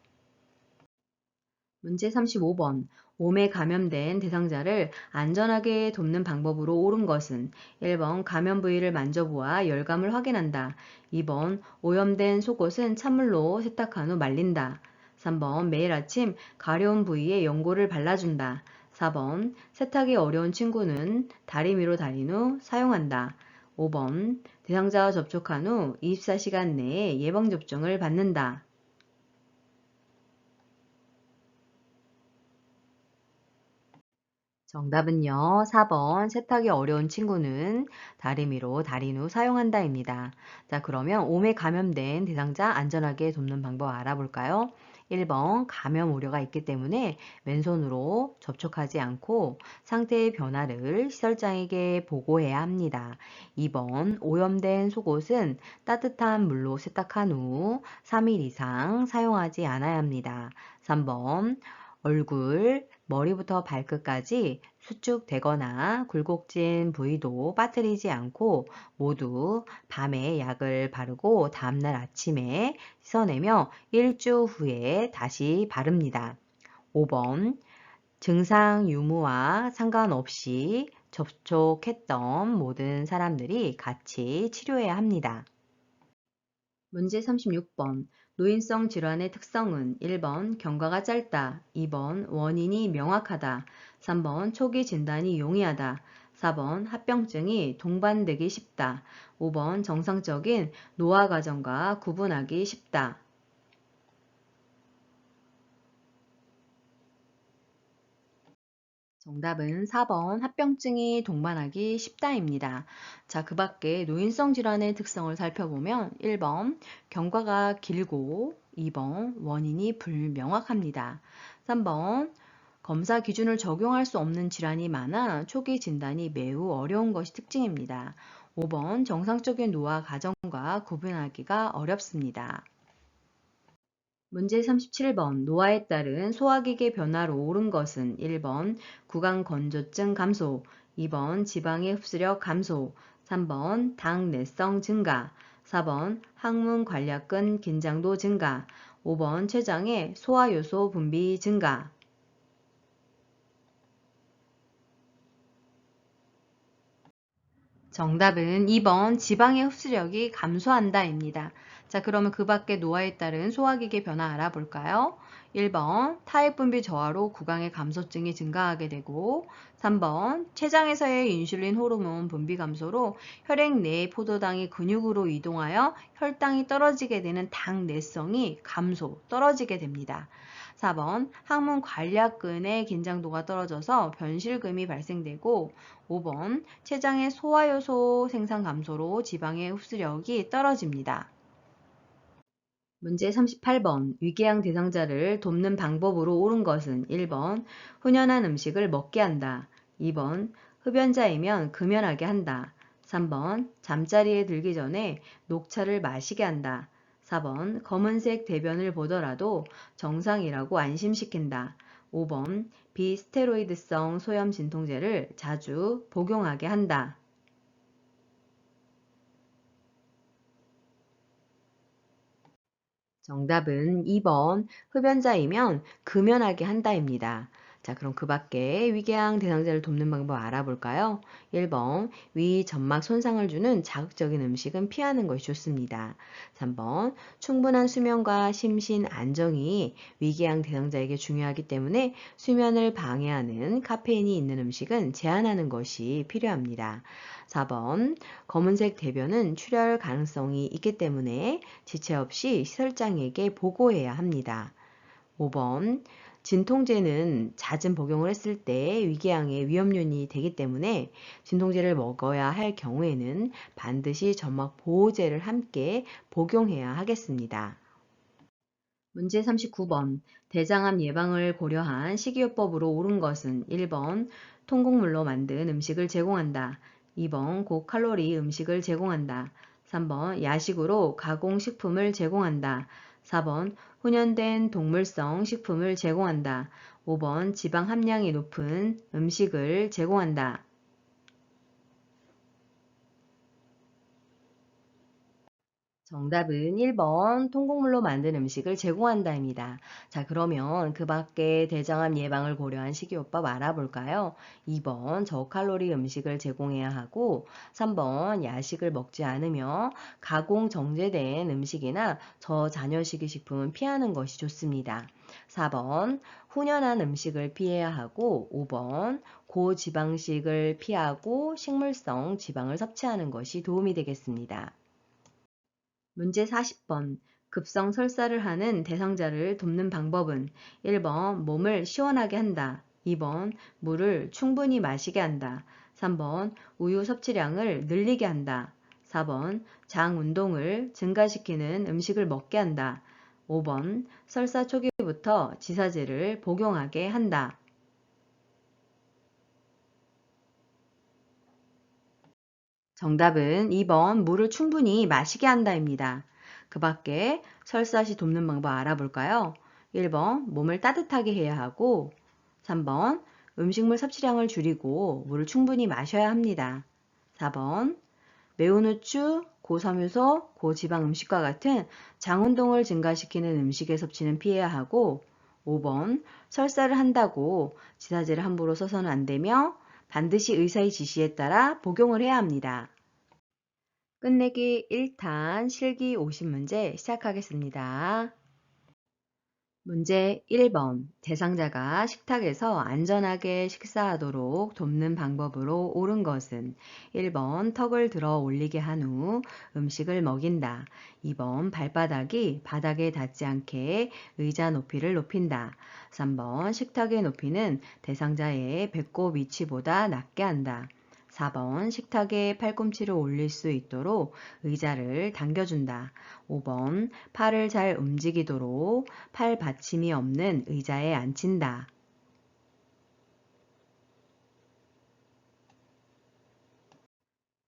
문제 35번. 몸에 감염된 대상자를 안전하게 돕는 방법으로 옳은 것은 1번 감염 부위를 만져보아 열감을 확인한다. 2번 오염된 속옷은 찬물로 세탁한 후 말린다. 3번 매일 아침 가려운 부위에 연고를 발라준다. 4번 세탁이 어려운 친구는 다리미로 다린 후 사용한다. 5번 대상자와 접촉한 후 24시간 내에 예방접종을 받는다. 정답은요. 4번 세탁이 어려운 친구는 다리미로 다린 후 사용한다입니다. 자, 그러면 몸에 감염된 대상자 안전하게 돕는 방법 알아볼까요? 1번 감염 우려가 있기 때문에 맨손으로 접촉하지 않고 상태의 변화를 시설장에게 보고해야 합니다. 2번 오염된 속옷은 따뜻한 물로 세탁한 후 3일 이상 사용하지 않아야 합니다. 3번 얼굴, 머리부터 발끝까지 수축되거나 굴곡진 부위도 빠뜨리지 않고 모두 밤에 약을 바르고 다음날 아침에 씻어내며 일주 후에 다시 바릅니다. 5번 증상 유무와 상관없이 접촉했던 모든 사람들이 같이 치료해야 합니다. 문제 36번. 노인성 질환의 특성은 1번 경과가 짧다, 2번 원인이 명확하다, 3번 초기 진단이 용이하다, 4번 합병증이 동반되기 쉽다, 5번 정상적인 노화 과정과 구분하기 쉽다. 정답은 4번 합병증이 동반하기 쉽다입니다. 자, 그 밖에 노인성 질환의 특성을 살펴보면 1번 경과가 길고 2번 원인이 불명확합니다. 3번 검사 기준을 적용할 수 없는 질환이 많아 초기 진단이 매우 어려운 것이 특징입니다. 5번 정상적인 노화 과정과 구분하기가 어렵습니다. 문제 37번 노화에 따른 소화기계 변화로 오른 것은 1번 구강건조증 감소, 2번 지방의 흡수력 감소, 3번 당내성 증가, 4번 항문 관략근 긴장도 증가, 5번 췌장의 소화효소 분비 증가. 정답은 2번 지방의 흡수력이 감소한다입니다. 자, 그러면 그 밖에 노화에 따른 소화기계 변화 알아볼까요? 1번 타액 분비 저하로 구강의 감소증이 증가하게 되고, 3번 췌장에서의 인슐린 호르몬 분비 감소로 혈액 내 포도당이 근육으로 이동하여 혈당이 떨어지게 되는 당내성이 감소, 떨어지게 됩니다. 4번 항문 관략근의 긴장도가 떨어져서 변실금이 발생되고, 5번 췌장의 소화효소 생산 감소로 지방의 흡수력이 떨어집니다. 문제 38번 위궤양 대상자를 돕는 방법으로 옳은 것은 1번 훈연한 음식을 먹게 한다. 2번 흡연자이면 금연하게 한다. 3번 잠자리에 들기 전에 녹차를 마시게 한다. 4번 검은색 대변을 보더라도 정상이라고 안심시킨다. 5번 비스테로이드성 소염 진통제를 자주 복용하게 한다. 정답은 2번 흡연자이면 금연하게 한다입니다. 자, 그럼 그 밖에 위궤양 대상자를 돕는 방법 알아볼까요? 1번 위 점막 손상을 주는 자극적인 음식은 피하는 것이 좋습니다. 3번 충분한 수면과 심신 안정이 위궤양 대상자에게 중요하기 때문에 수면을 방해하는 카페인이 있는 음식은 제한하는 것이 필요합니다. 4번 검은색 대변은 출혈 가능성이 있기 때문에 지체 없이 시설장에게 보고해야 합니다. 5번 진통제는 잦은 복용을 했을 때 위궤양의 위험요인이 되기 때문에 진통제를 먹어야 할 경우에는 반드시 점막 보호제를 함께 복용해야 하겠습니다. 문제 39번 대장암 예방을 고려한 식이요법으로 옳은 것은 1번 통곡물로 만든 음식을 제공한다. 2번 고칼로리 음식을 제공한다. 3번 야식으로 가공식품을 제공한다. 4번 훈연된 동물성 식품을 제공한다. 5번 지방 함량이 높은 음식을 제공한다. 정답은 1번 통곡물로 만든 음식을 제공한다입니다. 자, 그러면 그 밖에 대장암 예방을 고려한 식이요법 알아볼까요? 2번 저칼로리 음식을 제공해야 하고 3번 야식을 먹지 않으며 가공 정제된 음식이나 저잔여식의 식품은 피하는 것이 좋습니다. 4번 훈연한 음식을 피해야 하고 5번 고지방식을 피하고 식물성 지방을 섭취하는 것이 도움이 되겠습니다. 문제 40번 급성 설사를 하는 대상자를 돕는 방법은 1번 몸을 시원하게 한다. 2번 물을 충분히 마시게 한다. 3번 우유 섭취량을 늘리게 한다. 4번 장 운동을 증가시키는 음식을 먹게 한다. 5번 설사 초기부터 지사제를 복용하게 한다. 정답은 2번 물을 충분히 마시게 한다입니다. 그 밖에 설사 시 돕는 방법 알아볼까요? 1번 몸을 따뜻하게 해야 하고 3번 음식물 섭취량을 줄이고 물을 충분히 마셔야 합니다. 4번 매운 후추, 고섬유소, 고지방 음식과 같은 장운동을 증가시키는 음식의 섭취는 피해야 하고 5번 설사를 한다고 지사제를 함부로 써서는 안 되며 반드시 의사의 지시에 따라 복용을 해야 합니다. 끝내기 1탄 실기 50문제 시작하겠습니다. 문제 1번 대상자가 식탁에서 안전하게 식사하도록 돕는 방법으로 옳은 것은 1번 턱을 들어 올리게 한 후 음식을 먹인다. 2번 발바닥이 바닥에 닿지 않게 의자 높이를 높인다. 3번 식탁의 높이는 대상자의 배꼽 위치보다 낮게 한다. 4번 식탁에 팔꿈치를 올릴 수 있도록 의자를 당겨준다. 5번 팔을 잘 움직이도록 팔 받침이 없는 의자에 앉힌다.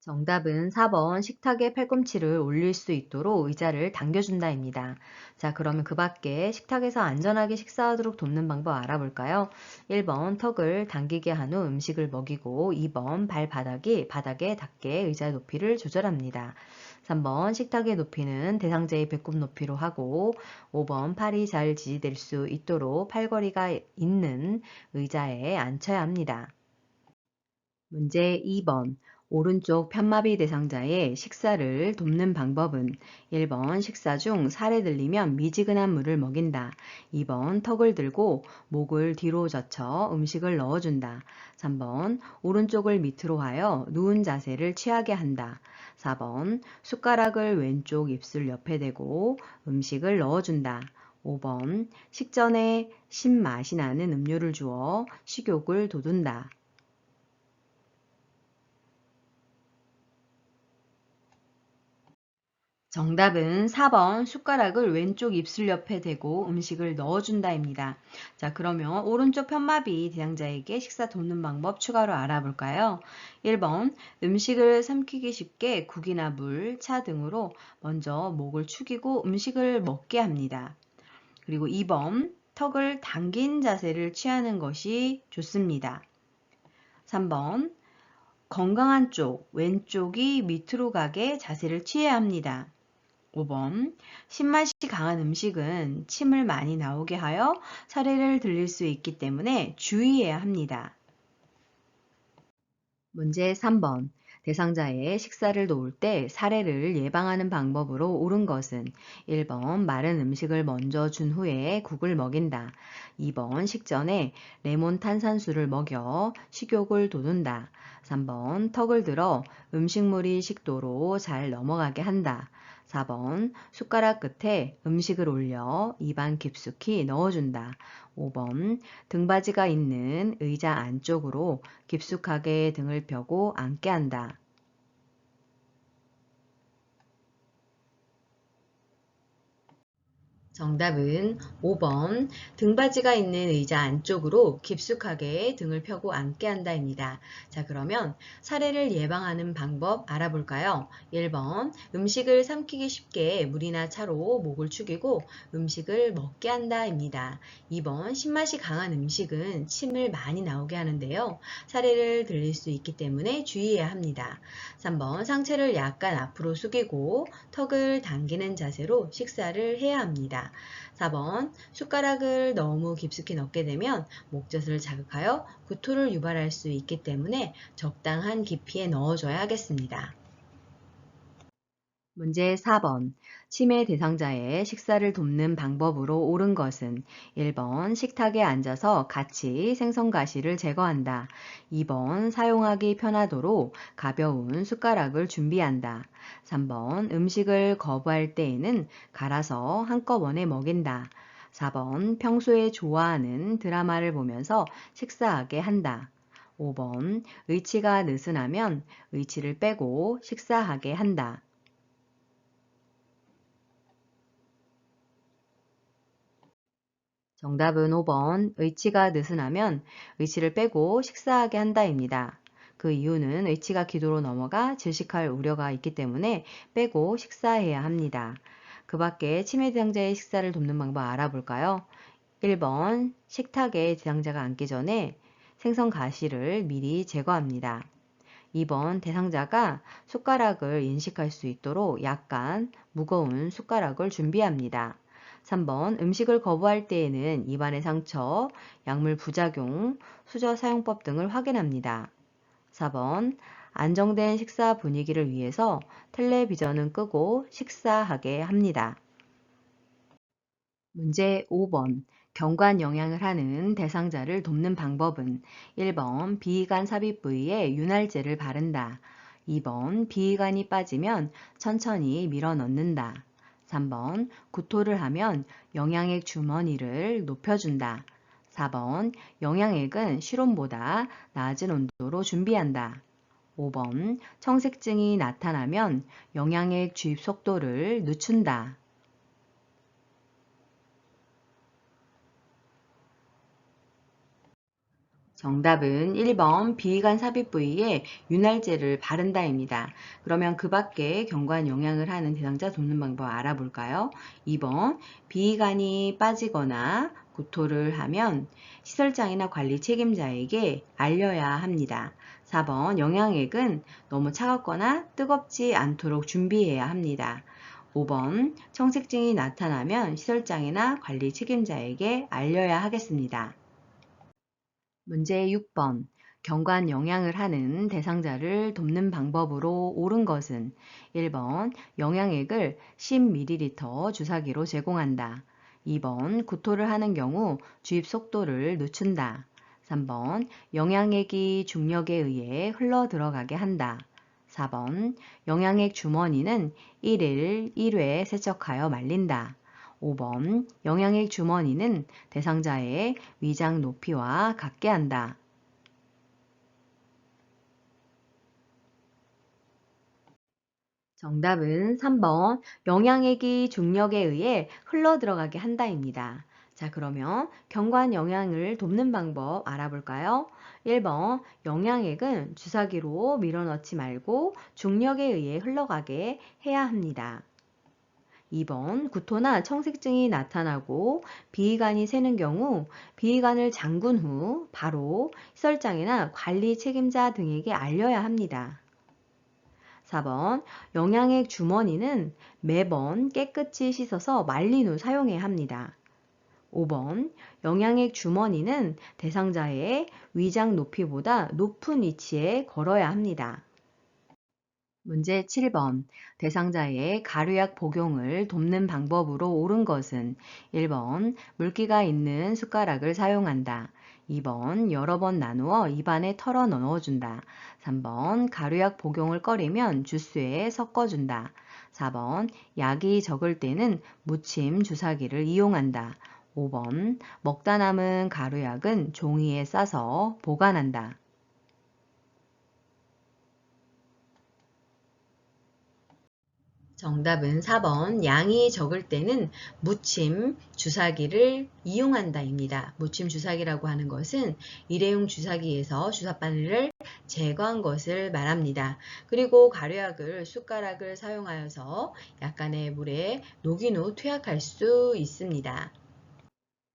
정답은 4번 식탁에 팔꿈치를 올릴 수 있도록 의자를 당겨준다입니다. 자, 그러면 그 밖에 식탁에서 안전하게 식사하도록 돕는 방법 알아볼까요? 1번 턱을 당기게 한 후 음식을 먹이고 2번 발바닥이 바닥에 닿게 의자 높이를 조절합니다. 3번 식탁의 높이는 대상자의 배꼽 높이로 하고 5번 팔이 잘 지지될 수 있도록 팔걸이가 있는 의자에 앉혀야 합니다. 문제 2번. 오른쪽 편마비 대상자의 식사를 돕는 방법은 1번 식사 중 살에 들리면 미지근한 물을 먹인다. 2번 턱을 들고 목을 뒤로 젖혀 음식을 넣어준다. 3번 오른쪽을 밑으로 하여 누운 자세를 취하게 한다. 4번 숟가락을 왼쪽 입술 옆에 대고 음식을 넣어준다. 5번 식전에 신맛이 나는 음료를 주어 식욕을 돋운다. 정답은 4번 숟가락을 왼쪽 입술 옆에 대고 음식을 넣어준다입니다. 자, 그러면 오른쪽 편마비 대상자에게 식사 돕는 방법 추가로 알아볼까요? 1번 음식을 삼키기 쉽게 국이나 물, 차 등으로 먼저 목을 축이고 음식을 먹게 합니다. 그리고 2번 턱을 당긴 자세를 취하는 것이 좋습니다. 3번 건강한 쪽, 왼쪽이 밑으로 가게 자세를 취해야 합니다. 5번 신맛이 강한 음식은 침을 많이 나오게 하여 사례를 들릴 수 있기 때문에 주의해야 합니다. 문제 3번. 대상자의 식사를 도울 때 사례를 예방하는 방법으로 옳은 것은 1번 마른 음식을 먼저 준 후에 국을 먹인다. 2번 식전에 레몬 탄산수를 먹여 식욕을 돋운다. 3번 턱을 들어 음식물이 식도로 잘 넘어가게 한다. 4번 숟가락 끝에 음식을 올려 입안 깊숙이 넣어준다. 5번 등받이가 있는 의자 안쪽으로 깊숙하게 등을 펴고 앉게 한다. 정답은 5번 등받이가 있는 의자 안쪽으로 깊숙하게 등을 펴고 앉게 한다입니다. 자, 그러면 사례를 예방하는 방법 알아볼까요? 1번 음식을 삼키기 쉽게 물이나 차로 목을 축이고 음식을 먹게 한다입니다. 2번 신맛이 강한 음식은 침을 많이 나오게 하는데요. 사례를 들릴 수 있기 때문에 주의해야 합니다. 3번 상체를 약간 앞으로 숙이고 턱을 당기는 자세로 식사를 해야 합니다. 4번 숟가락을 너무 깊숙이 넣게 되면 목젖을 자극하여 구토를 유발할 수 있기 때문에 적당한 깊이에 넣어줘야 하겠습니다. 문제 4번. 치매 대상자의 식사를 돕는 방법으로 옳은 것은 1번 식탁에 앉아서 같이 생선가시를 제거한다. 2번 사용하기 편하도록 가벼운 숟가락을 준비한다. 3번 음식을 거부할 때에는 갈아서 한꺼번에 먹인다. 4번 평소에 좋아하는 드라마를 보면서 식사하게 한다. 5번 의치가 느슨하면 의치를 빼고 식사하게 한다. 정답은 5번 의치가 느슨하면 의치를 빼고 식사하게 한다입니다. 그 이유는 의치가 기도로 넘어가 질식할 우려가 있기 때문에 빼고 식사해야 합니다. 그 밖에 치매 대상자의 식사를 돕는 방법 알아볼까요? 1번 식탁에 대상자가 앉기 전에 생선 가시를 미리 제거합니다. 2번 대상자가 숟가락을 인식할 수 있도록 약간 무거운 숟가락을 준비합니다. 3번 음식을 거부할 때에는 입안의 상처, 약물 부작용, 수저 사용법 등을 확인합니다. 4번 안정된 식사 분위기를 위해서 텔레비전은 끄고 식사하게 합니다. 문제 5번. 경관 영양을 하는 대상자를 돕는 방법은 1번 비위관 삽입 부위에 윤활제를 바른다. 2번 비위관이 빠지면 천천히 밀어 넣는다. 3번 구토를 하면 영양액 주머니를 높여준다. 4번 영양액은 실온보다 낮은 온도로 준비한다. 5번 청색증이 나타나면 영양액 주입 속도를 늦춘다. 정답은 1번 비위관 삽입 부위에 윤활제를 바른다입니다. 그러면 그 밖에 경관 영양을 하는 대상자 돕는 방법 알아볼까요? 2번 비위관이 빠지거나 구토를 하면 시설장이나 관리 책임자에게 알려야 합니다. 4번 영양액은 너무 차갑거나 뜨겁지 않도록 준비해야 합니다. 5번 청색증이 나타나면 시설장이나 관리 책임자에게 알려야 하겠습니다. 문제 6번. 경관 영양을 하는 대상자를 돕는 방법으로 옳은 것은 1번 영양액을 10ml 주사기로 제공한다. 2번 구토를 하는 경우 주입 속도를 늦춘다. 3번 영양액이 중력에 의해 흘러 들어가게 한다. 4번 영양액 주머니는 1일 1회 세척하여 말린다. 5번 영양액 주머니는 대상자의 위장 높이와 같게 한다. 정답은 3번 영양액이 중력에 의해 흘러 들어가게 한다입니다. 자, 그러면 경관 영양을 돕는 방법 알아볼까요? 1번 영양액은 주사기로 밀어넣지 말고 중력에 의해 흘러가게 해야 합니다. 2번 구토나 청색증이 나타나고 비위관이 새는 경우 비위관을 잠근 후 바로 시설장이나 관리 책임자 등에게 알려야 합니다. 4번 영양액 주머니는 매번 깨끗이 씻어서 말린 후 사용해야 합니다. 5번 영양액 주머니는 대상자의 위장 높이보다 높은 위치에 걸어야 합니다. 문제 7번. 대상자의 가루약 복용을 돕는 방법으로 옳은 것은 1번 물기가 있는 숟가락을 사용한다. 2번 여러 번 나누어 입안에 털어 넣어준다. 3번 가루약 복용을 꺼리면 주스에 섞어준다. 4번 약이 적을 때는 무침 주사기를 이용한다. 5번 먹다 남은 가루약은 종이에 싸서 보관한다. 정답은 4번 양이 적을 때는 무침 주사기를 이용한다입니다. 무침 주사기라고 하는 것은 일회용 주사기에서 주사바늘을 제거한 것을 말합니다. 그리고 가루약을 숟가락을 사용하여서 약간의 물에 녹인 후 투약할 수 있습니다.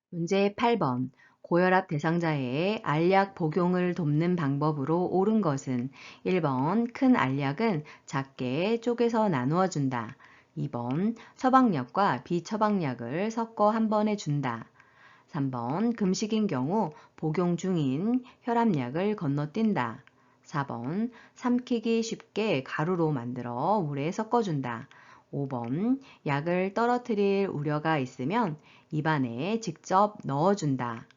문제 8번. 고혈압 대상자의 알약 복용을 돕는 방법으로 옳은 것은 1번 큰 알약은 작게 쪼개서 나누어 준다. 2번 처방약과 비처방약을 섞어 한 번에 준다. 3번 금식인 경우 복용 중인 혈압약을 건너뛴다. 4번 삼키기 쉽게 가루로 만들어 물에 섞어준다. 5번 약을 떨어뜨릴 우려가 있으면 입안에 직접 넣어준다.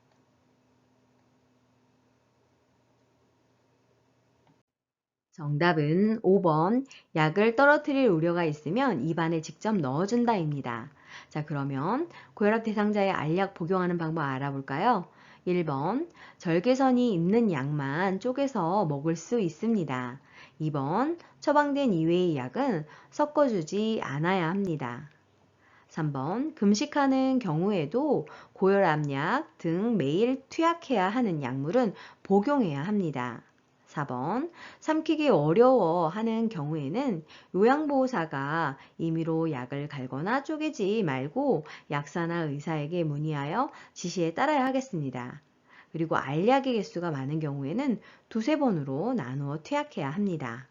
정답은 5번 약을 떨어뜨릴 우려가 있으면 입안에 직접 넣어준다입니다. 자, 그러면 고혈압 대상자의 알약 복용하는 방법 알아볼까요? 1번 절개선이 있는 약만 쪼개서 먹을 수 있습니다. 2번 처방된 이외의 약은 섞어주지 않아야 합니다. 3번 금식하는 경우에도 고혈압약 등 매일 투약해야 하는 약물은 복용해야 합니다. 4번 삼키기 어려워하는 경우에는 요양보호사가 임의로 약을 갈거나 쪼개지 말고 약사나 의사에게 문의하여 지시에 따라야 하겠습니다. 그리고 알약의 개수가 많은 경우에는 두세 번으로 나누어 투약해야 합니다.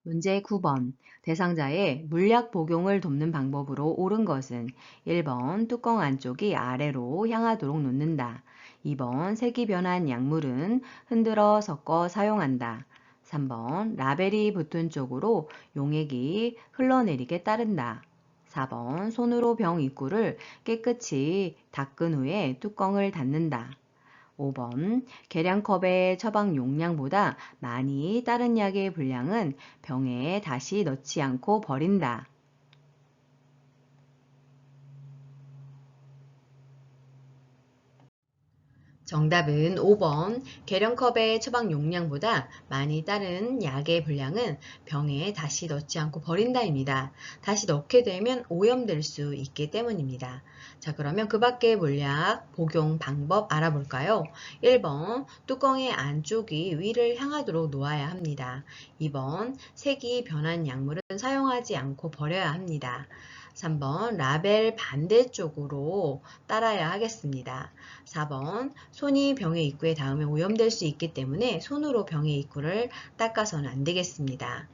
문제 9번. 대상자의 물약 복용을 돕는 방법으로 옳은 것은 1번 뚜껑 안쪽이 아래로 향하도록 놓는다. 2번 색이 변한 약물은 흔들어 섞어 사용한다. 3번 라벨이 붙은 쪽으로 용액이 흘러내리게 따른다. 4번 손으로 병 입구를 깨끗이 닦은 후에 뚜껑을 닫는다. 5번 계량컵의 처방 용량보다 많이 다른 약의 분량은 병에 다시 넣지 않고 버린다. 정답은 5번. 계량컵의 처방 용량보다 많이 따른 약의 분량은 병에 다시 넣지 않고 버린다입니다. 다시 넣게 되면 오염될 수 있기 때문입니다. 자, 그러면 그 밖의 물약 복용 방법 알아볼까요? 1번, 뚜껑의 안쪽이 위를 향하도록 놓아야 합니다. 2번, 색이 변한 약물은 사용하지 않고 버려야 합니다. 3번, 라벨 반대쪽으로 따라야 하겠습니다. 4번, 손이 병의 입구에 닿으면 오염될 수 있기 때문에 손으로 병의 입구를 닦아서는 안 되겠습니다.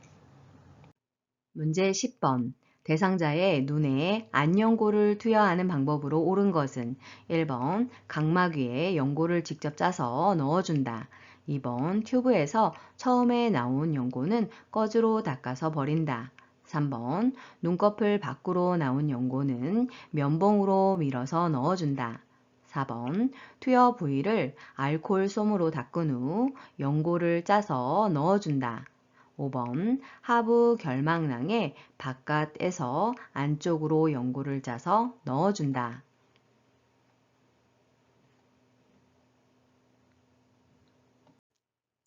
문제 10번. 대상자의 눈에 안연고를 투여하는 방법으로 옳은 것은 1번, 각막 위에 연고를 직접 짜서 넣어준다. 2번, 튜브에서 처음에 나온 연고는 꺼즈로 닦아서 버린다. 3번, 눈꺼풀 밖으로 나온 연고는 면봉으로 밀어서 넣어준다. 4번, 투여 부위를 알코올 솜으로 닦은 후 연고를 짜서 넣어준다. 5번, 하부 결막낭의 바깥에서 안쪽으로 연고를 짜서 넣어준다.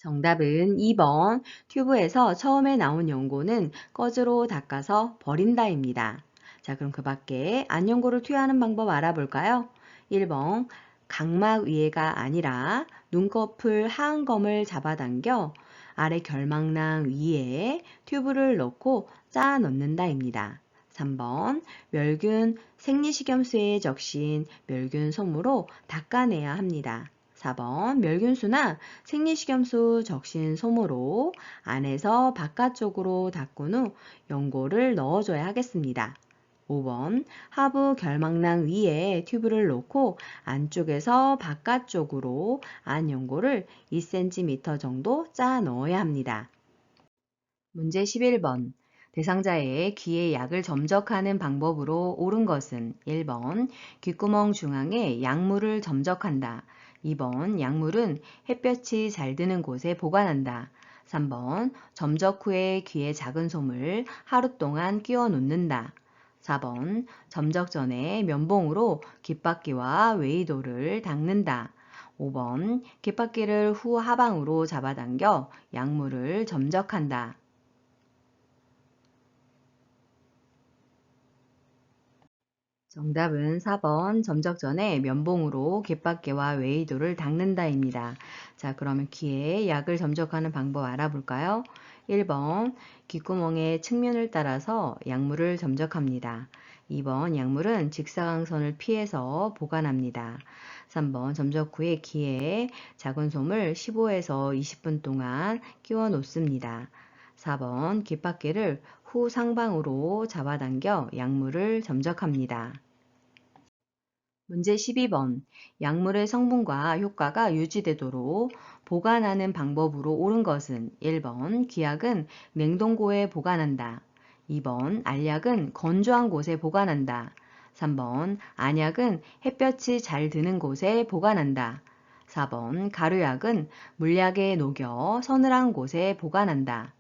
정답은 2번, 튜브에서 처음에 나온 연고는 꺼즈로 닦아서 버린다입니다. 자, 그럼 그 밖에 안연고를 투여하는 방법 알아볼까요? 1번, 각막 위에가 아니라 눈꺼풀 하안검을 잡아당겨 아래 결막낭 위에 튜브를 넣고 짜 넣는다입니다. 3번, 멸균 생리식염수에 적신 멸균 솜으로 닦아내야 합니다. 4번, 멸균수나 생리식염수 적신 솜으로 안에서 바깥쪽으로 닦은 후 연고를 넣어줘야 하겠습니다. 5번, 하부 결막낭 위에 튜브를 놓고 안쪽에서 바깥쪽으로 안 연고를 2cm 정도 짜 넣어야 합니다. 문제 11번. 대상자의 귀에 약을 점적하는 방법으로 옳은 것은 1번, 귓구멍 중앙에 약물을 점적한다. 2번, 약물은 햇볕이 잘 드는 곳에 보관한다. 3번, 점적 후에 귀에 작은 솜을 하루 동안 끼워 놓는다. 4번, 점적 전에 면봉으로 귓바퀴와 웨이도를 닦는다. 5번, 귓바퀴를 후 하방으로 잡아당겨 약물을 점적한다. 정답은 4번, 점적 전에 면봉으로 귓바퀴와 웨이도를 닦는다입니다. 자, 그러면 귀에 약을 점적하는 방법 알아볼까요? 1번, 귓구멍의 측면을 따라서 약물을 점적합니다. 2번, 약물은 직사광선을 피해서 보관합니다. 3번, 점적 후에 귀에 작은 솜을 15에서 20분 동안 끼워 놓습니다. 4번, 귓바퀴를 후 상방으로 잡아당겨 약물을 점적합니다. 문제 12번. 약물의 성분과 효과가 유지되도록 보관하는 방법으로 옳은 것은 1번, 기약은 냉동고에 보관한다. 2번, 알약은 건조한 곳에 보관한다. 3번, 안약은 햇볕이 잘 드는 곳에 보관한다. 4번, 가루약은 물약에 녹여 서늘한 곳에 보관한다.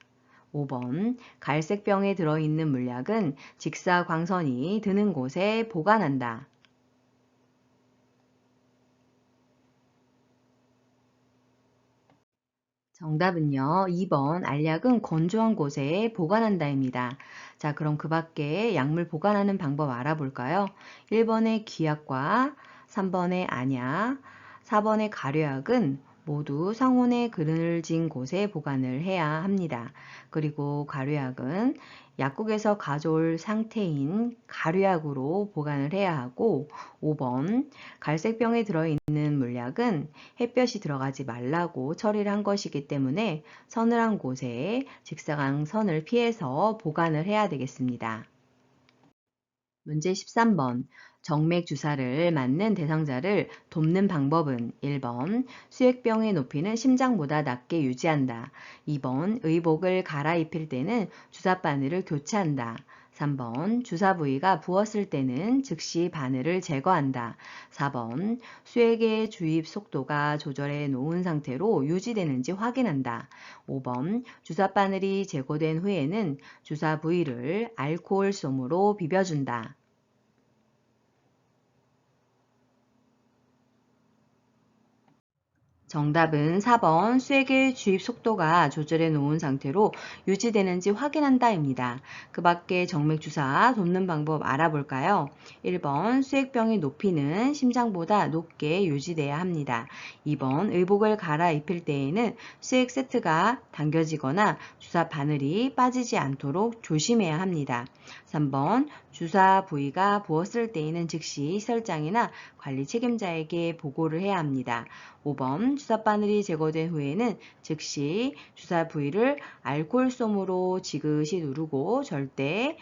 5번, 갈색병에 들어있는 물약은 직사광선이 드는 곳에 보관한다. 정답은요. 2번 알약은 건조한 곳에 보관한다입니다. 자, 그럼 그 밖에 약물 보관하는 방법 알아볼까요? 1번의 기약과 3번의 안약, 4번의 가려약은 모두 상온에 그늘진 곳에 보관을 해야 합니다. 그리고 가려약은 약국에서 가져올 상태인 가려약으로 보관을 해야 하고 5번 갈색병에 들어있는 물약은 햇볕이 들어가지 말라고 처리를 한 것이기 때문에 서늘한 곳에 직사광선을 피해서 보관을 해야 되겠습니다. 문제 13번. 정맥 주사를 맞는 대상자를 돕는 방법은 1번 수액병의 높이는 심장보다 낮게 유지한다. 2번 의복을 갈아입힐 때는 주사 바늘을 교체한다. 3번 주사 부위가 부었을 때는 즉시 바늘을 제거한다. 4번 수액의 주입 속도가 조절해 놓은 상태로 유지되는지 확인한다. 5번 주사 바늘이 제거된 후에는 주사 부위를 알코올 솜으로 비벼준다. 정답은 4번 수액의 주입 속도가 조절해 놓은 상태로 유지되는지 확인한다입니다. 그 밖에 정맥 주사 돕는 방법 알아볼까요? 1번 수액병의 높이는 심장보다 높게 유지돼야 합니다. 2번 의복을 갈아입힐 때에는 수액 세트가 당겨지거나 주사 바늘이 빠지지 않도록 조심해야 합니다. 3번 주사 부위가 부었을 때에는 즉시 시설장이나 관리 책임자에게 보고를 해야 합니다. 5번 주사바늘이 제거된 후에는 즉시 주사 부위를 알코올솜으로 지그시 누르고 절대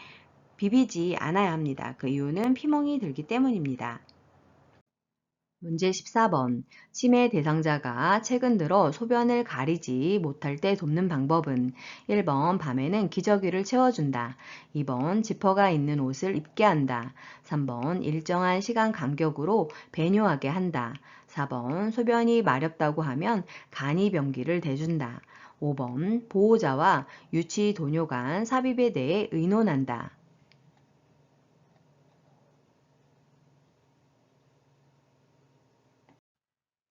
비비지 않아야 합니다. 그 이유는 피멍이 들기 때문입니다. 문제 14번. 치매 대상자가 최근 들어 소변을 가리지 못할 때 돕는 방법은 1번 밤에는 기저귀를 채워준다. 2번 지퍼가 있는 옷을 입게 한다. 3번 일정한 시간 간격으로 배뇨하게 한다. 4번 소변이 마렵다고 하면 간이병기를 대준다. 5번 보호자와 유치 도뇨 간 삽입에 대해 의논한다.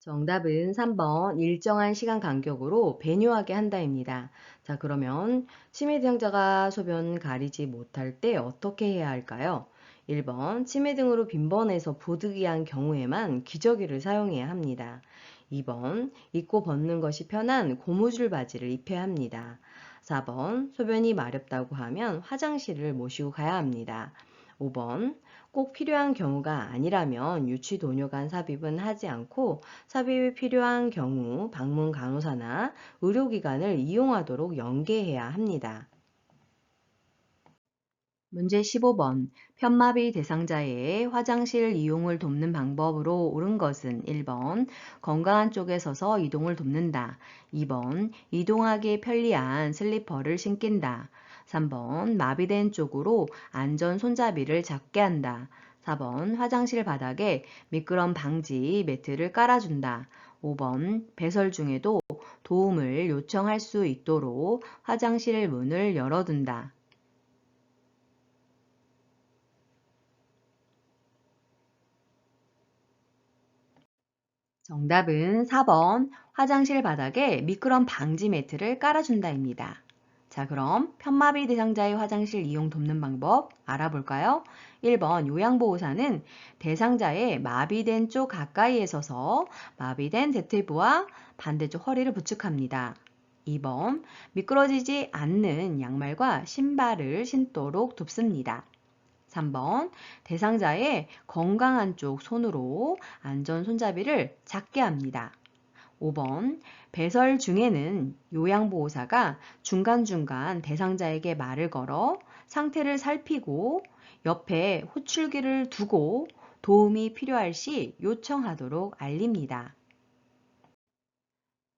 정답은 3번 일정한 시간 간격으로 배뇨하게 한다입니다. 자, 그러면 치매 대상자가 소변 가리지 못할 때 어떻게 해야 할까요? 1번 치매 등으로 빈번해서 부득이한 경우에만 기저귀를 사용해야 합니다. 2번 입고 벗는 것이 편한 고무줄 바지를 입혀야 합니다. 4번 소변이 마렵다고 하면 화장실을 모시고 가야 합니다. 5번 꼭 필요한 경우가 아니라면 유치 도뇨 간 삽입은 하지 않고 삽입이 필요한 경우 방문 간호사나 의료기관을 이용하도록 연계해야 합니다. 문제 15번. 편마비 대상자의 화장실 이용을 돕는 방법으로 옳은 것은 1번 건강한 쪽에 서서 이동을 돕는다. 2번 이동하기 편리한 슬리퍼를 신긴다. 3번 마비된 쪽으로 안전 손잡이를 잡게 한다. 4번 화장실 바닥에 미끄럼 방지 매트를 깔아준다. 5번 배설 중에도 도움을 요청할 수 있도록 화장실 문을 열어둔다. 정답은 4번 화장실 바닥에 미끄럼 방지 매트를 깔아준다입니다. 자, 그럼 편마비 대상자의 화장실 이용 돕는 방법 알아볼까요? 1번 요양보호사는 대상자의 마비된 쪽 가까이에 서서 마비된 대퇴부와 반대쪽 허리를 부축합니다. 2번 미끄러지지 않는 양말과 신발을 신도록 돕습니다. 3번 대상자의 건강한 쪽 손으로 안전 손잡이를 잡게 합니다. 5번 배설 중에는 요양보호사가 중간중간 대상자에게 말을 걸어 상태를 살피고 옆에 호출기를 두고 도움이 필요할 시 요청하도록 알립니다.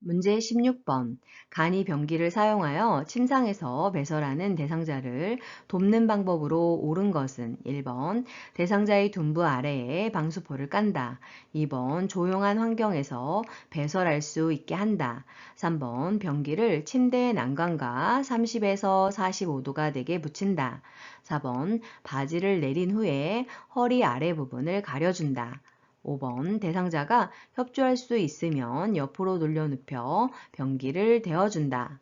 문제 16번. 간이 병기를 사용하여 침상에서 배설하는 대상자를 돕는 방법으로 옳은 것은 1번 대상자의 둔부 아래에 방수포를 깐다. 2번 조용한 환경에서 배설할 수 있게 한다. 3번 병기를 침대의 난간과 30에서 45도가 되게 붙인다. 4번 바지를 내린 후에 허리 아래 부분을 가려준다. 5번 대상자가 협조할 수 있으면 옆으로 돌려 눕혀 변기를 대어준다.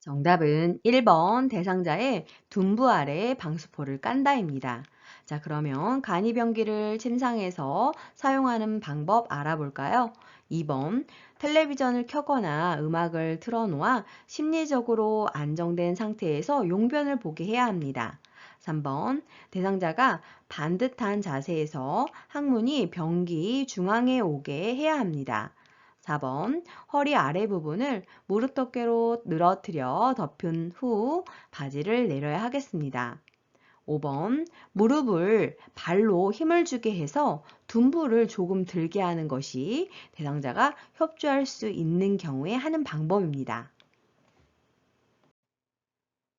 정답은 1번 대상자의 둔부 아래에 방수포를 깐다입니다. 자, 그러면 간이병기를 침상에서 사용하는 방법 알아볼까요? 2번 텔레비전을 켜거나 음악을 틀어놓아 심리적으로 안정된 상태에서 용변을 보게 해야 합니다. 3번 대상자가 반듯한 자세에서 항문이 변기 중앙에 오게 해야 합니다. 4번 허리 아래 부분을 무릎 덮개로 늘어뜨려 덮은 후 바지를 내려야 하겠습니다. 5번 무릎을 발로 힘을 주게 해서 둔부를 조금 들게 하는 것이 대상자가 협조할 수 있는 경우에 하는 방법입니다.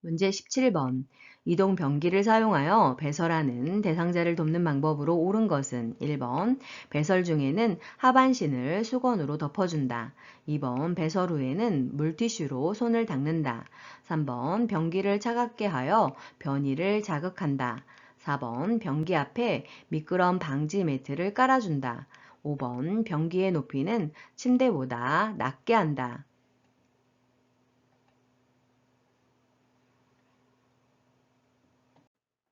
문제 17번. 이동 변기를 사용하여 배설하는 대상자를 돕는 방법으로 옳은 것은 1번 배설 중에는 하반신을 수건으로 덮어준다. 2번 배설 후에는 물티슈로 손을 닦는다. 3번 변기를 차갑게 하여 변이를 자극한다. 4번 변기 앞에 미끄럼 방지 매트를 깔아준다. 5번 변기의 높이는 침대보다 낮게 한다.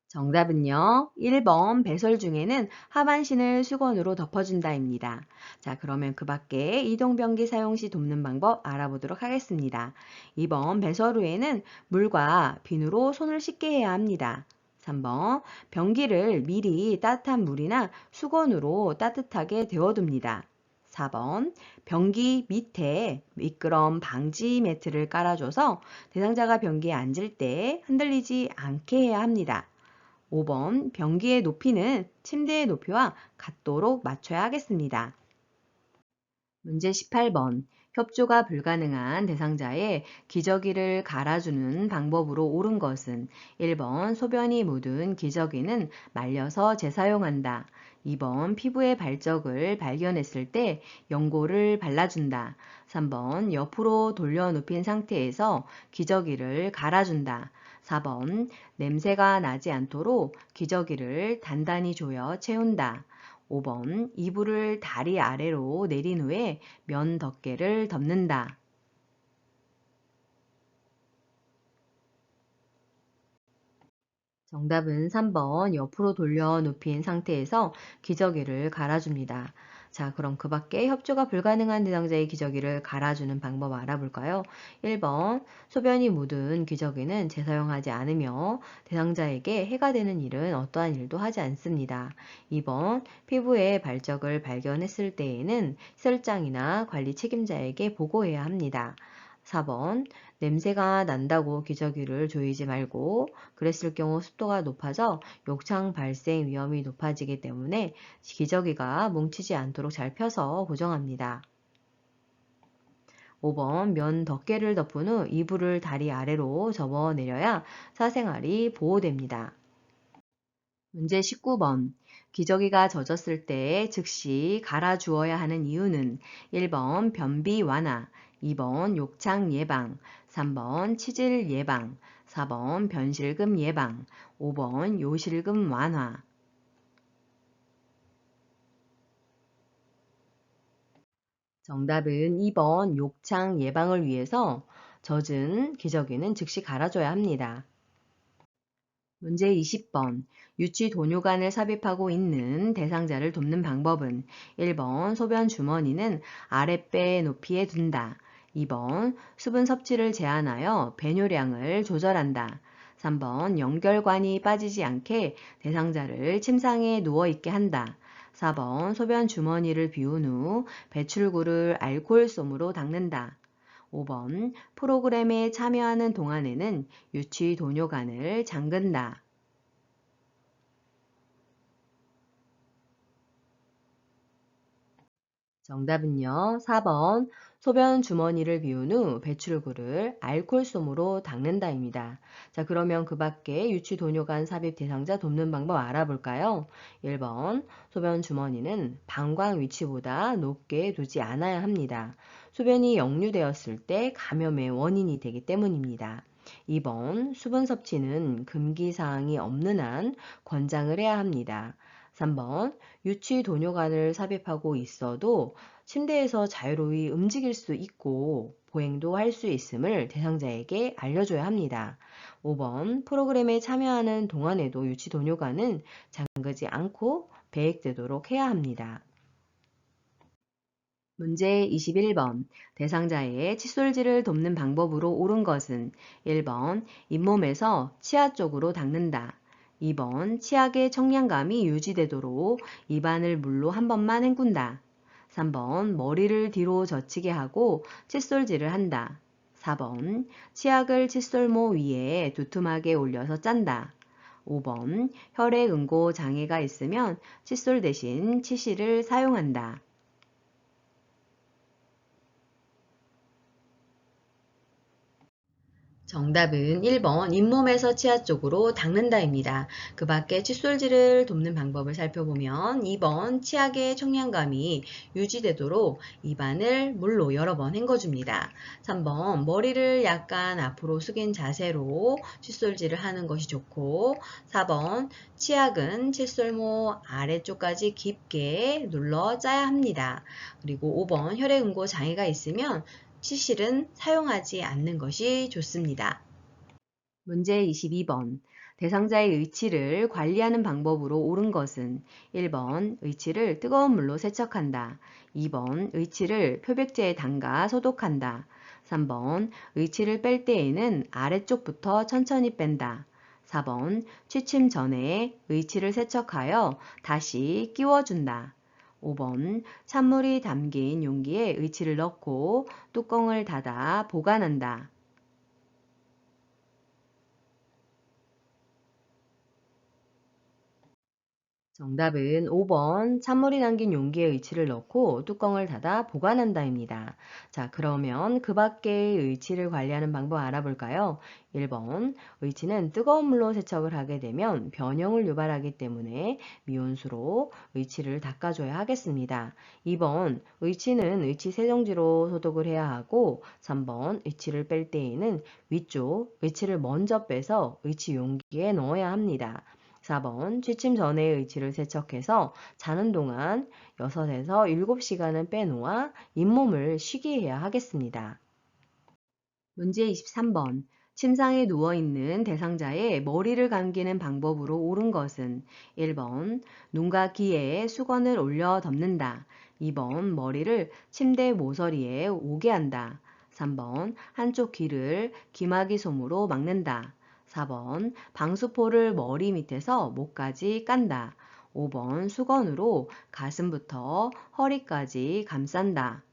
정답은요. 1번 배설 중에는 하반신을 수건으로 덮어준다입니다. 자, 그러면 그 밖에 이동변기 사용 시 돕는 방법 알아보도록 하겠습니다. 2번 배설 후에는 물과 비누로 손을 씻게 해야 합니다. 3번 변기를 미리 따뜻한 물이나 수건으로 따뜻하게 데워둡니다. 4번 변기 밑에 미끄럼 방지 매트를 깔아줘서 대상자가 변기에 앉을 때 흔들리지 않게 해야 합니다. 5번 변기의 높이는 침대의 높이와 같도록 맞춰야 하겠습니다. 문제 18번 협조가 불가능한 대상자의 기저귀를 갈아주는 방법으로 옳은 것은 1번 소변이 묻은 기저귀는 말려서 재사용한다. 2번 피부의 발적을 발견했을 때 연고를 발라준다. 3번 옆으로 돌려 눕힌 상태에서 기저귀를 갈아준다. 4번 냄새가 나지 않도록 기저귀를 단단히 조여 채운다. 5번 이불을 다리 아래로 내린 후에 면 덮개를 덮는다. 정답은 3번 옆으로 돌려 눕힌 상태에서 기저귀를 갈아줍니다. 자, 그럼 그 밖에 협조가 불가능한 대상자의 기저귀를 갈아주는 방법 알아볼까요? 1번 소변이 묻은 기저귀는 재사용하지 않으며 대상자에게 해가 되는 일은 어떠한 일도 하지 않습니다. 2번 피부에 발적을 발견했을 때에는 시설장이나 관리 책임자에게 보고해야 합니다. 4번 냄새가 난다고 기저귀를 조이지 말고 그랬을 경우 습도가 높아져 욕창 발생 위험이 높아지기 때문에 기저귀가 뭉치지 않도록 잘 펴서 고정합니다. 5번 면 덮개를 덮은 후 이불을 다리 아래로 접어 내려야 사생활이 보호됩니다. 문제 19번. 기저귀가 젖었을 때 즉시 갈아주어야 하는 이유는 1번 변비 완화, 2번 욕창 예방, 3번 치질 예방, 4번 변실금 예방, 5번 요실금 완화. 정답은 2번 욕창 예방을 위해서 젖은 기저귀는 즉시 갈아줘야 합니다. 문제 20번. 유치 도뇨관을 삽입하고 있는 대상자를 돕는 방법은 1번 소변 주머니는 아랫배 높이에 둔다. 2번 수분 섭취를 제한하여 배뇨량을 조절한다. 3번 연결관이 빠지지 않게 대상자를 침상에 누워있게 한다. 4번 소변 주머니를 비운 후 배출구를 알코올솜으로 닦는다. 5번 프로그램에 참여하는 동안에는 유치 도뇨관을 잠근다. 정답은요. 4번 소변 주머니를 비운 후 배출구를 알코올솜으로 닦는다입니다. 자, 그러면 그 밖에 유치 도뇨관 삽입 대상자 돕는 방법 알아볼까요? 1번 소변 주머니는 방광 위치보다 높게 두지 않아야 합니다. 소변이 역류되었을 때 감염의 원인이 되기 때문입니다. 2번 수분 섭취는 금기 사항이 없는 한 권장을 해야 합니다. 3번 유치 도뇨관을 삽입하고 있어도 침대에서 자유로이 움직일 수 있고 보행도 할 수 있음을 대상자에게 알려줘야 합니다. 5번 프로그램에 참여하는 동안에도 유치 도뇨관은 잠그지 않고 배액되도록 해야 합니다. 문제 21번. 대상자의 칫솔질을 돕는 방법으로 옳은 것은 1번 잇몸에서 치아 쪽으로 닦는다. 2번 치약의 청량감이 유지되도록 입안을 물로 한 번만 헹군다. 3번 머리를 뒤로 젖히게 하고 칫솔질을 한다. 4번 치약을 칫솔모 위에 두툼하게 올려서 짠다. 5번 혈액 응고 장애가 있으면 칫솔 대신 치실을 사용한다. 정답은 1번 잇몸에서 치아 쪽으로 닦는다입니다. 그 밖에 칫솔질을 돕는 방법을 살펴보면 2번 치약의 청량감이 유지되도록 입안을 물로 여러 번 헹궈줍니다. 3번 머리를 약간 앞으로 숙인 자세로 칫솔질을 하는 것이 좋고 4번 치약은 칫솔모 아래쪽까지 깊게 눌러 짜야 합니다. 그리고 5번 혈액응고 장애가 있으면 치실은 사용하지 않는 것이 좋습니다. 문제 22번. 대상자의 의치를 관리하는 방법으로 옳은 것은 1번 의치를 뜨거운 물로 세척한다. 2번 의치를 표백제에 담가 소독한다. 3번 의치를 뺄 때에는 아래쪽부터 천천히 뺀다. 4번 취침 전에 의치를 세척하여 다시 끼워준다. 5번 찬물이 담긴 용기에 의치를 넣고 뚜껑을 닫아 보관한다. 정답은 5번 찬물이 담긴 용기에 의치를 넣고 뚜껑을 닫아 보관한다입니다. 자, 그러면 그 밖의 의치를 관리하는 방법 알아볼까요? 1번 의치는 뜨거운 물로 세척을 하게 되면 변형을 유발하기 때문에 미온수로 의치를 닦아줘야 하겠습니다. 2번 의치는 의치 세정지로 소독을 해야 하고 3번 의치를 뺄 때에는 위쪽 의치를 먼저 빼서 의치 용기에 넣어야 합니다. 4번 취침 전에 의치를 세척해서 자는 동안 6에서 7시간은 빼놓아 잇몸을 쉬게 해야 하겠습니다. 문제 23번. 침상에 누워있는 대상자의 머리를 감기는 방법으로 옳은 것은 1번 눈과 귀에 수건을 올려 덮는다. 2번 머리를 침대 모서리에 오게 한다. 3번 한쪽 귀를 귀마개 솜으로 막는다. 4번 방수포를 머리 밑에서 목까지 깐다. 5번 수건으로 가슴부터 허리까지 감싼다.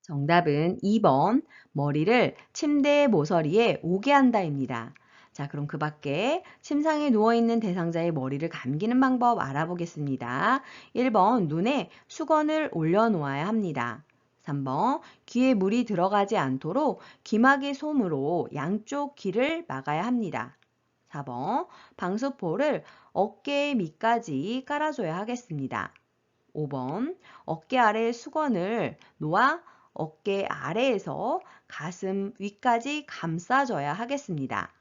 정답은 2번 머리를 침대 모서리에 오게 한다입니다. 자, 그럼 그 밖에 침상에 누워있는 대상자의 머리를 감기는 방법 알아보겠습니다. 1번 눈에 수건을 올려놓아야 합니다. 3번 귀에 물이 들어가지 않도록 귀마개 솜으로 양쪽 귀를 막아야 합니다. 4번 방수포를 어깨 밑까지 깔아줘야 하겠습니다. 5번 어깨 아래 수건을 놓아 어깨 아래에서 가슴 위까지 감싸줘야 하겠습니다.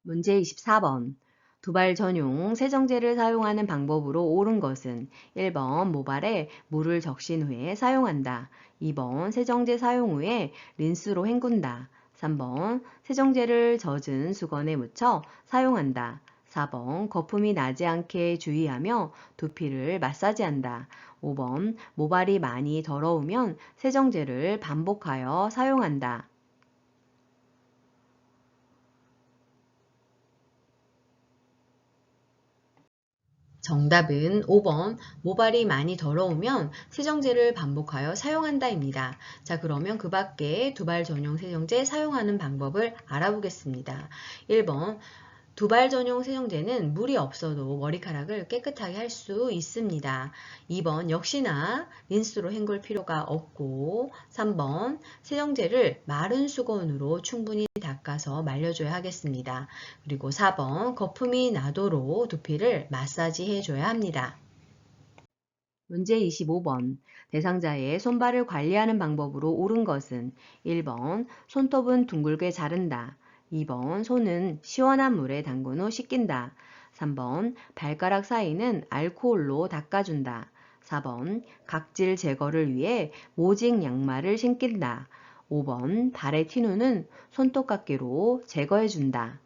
문제 24번. 두발 전용 세정제를 사용하는 방법으로 옳은 것은 1번 모발에 물을 적신 후에 사용한다. 2번 세정제 사용 후에 린스로 헹군다. 3번 세정제를 젖은 수건에 묻혀 사용한다. 4번 거품이 나지 않게 주의하며 두피를 마사지한다. 5번 모발이 많이 더러우면 세정제를 반복하여 사용한다. 정답은 5번 모발이 많이 더러우면 세정제를 반복하여 사용한다입니다. 자, 그러면 그 밖에 두발 전용 세정제 사용하는 방법을 알아보겠습니다. 1번 두발 전용 세정제는 물이 없어도 머리카락을 깨끗하게 할 수 있습니다. 2번 역시나 린스로 헹굴 필요가 없고 3번 세정제를 마른 수건으로 충분히 닦아서 말려줘야 하겠습니다. 그리고 4번 거품이 나도록 두피를 마사지 해줘야 합니다. 문제 25번. 대상자의 손발을 관리하는 방법으로 옳은 것은 1번 손톱은 둥글게 자른다. 2번 손은 시원한 물에 담근 후 씻긴다. 3번 발가락 사이는 알코올로 닦아준다. 4번 각질 제거를 위해 모직 양말을 신긴다. 5번 발의 티눈은 손톱깎이로 제거해준다.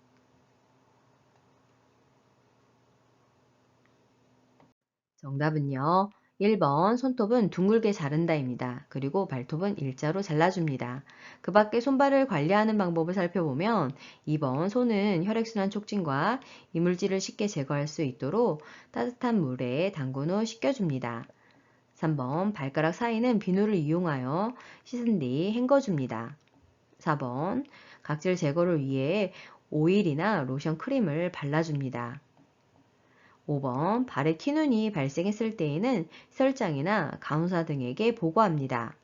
정답은요. 1번 손톱은 둥글게 자른다입니다. 그리고 발톱은 일자로 잘라줍니다. 그 밖에 손발을 관리하는 방법을 살펴보면 2번 손은 혈액순환 촉진과 이물질을 쉽게 제거할 수 있도록 따뜻한 물에 담근 후 씻겨줍니다. 3번 발가락 사이는 비누를 이용하여 씻은 뒤 헹궈줍니다. 4번 각질 제거를 위해 오일이나 로션 크림을 발라줍니다. 5번 발에 티눈이 발생했을 때에는 시설장이나 간호사 등에게 보고합니다.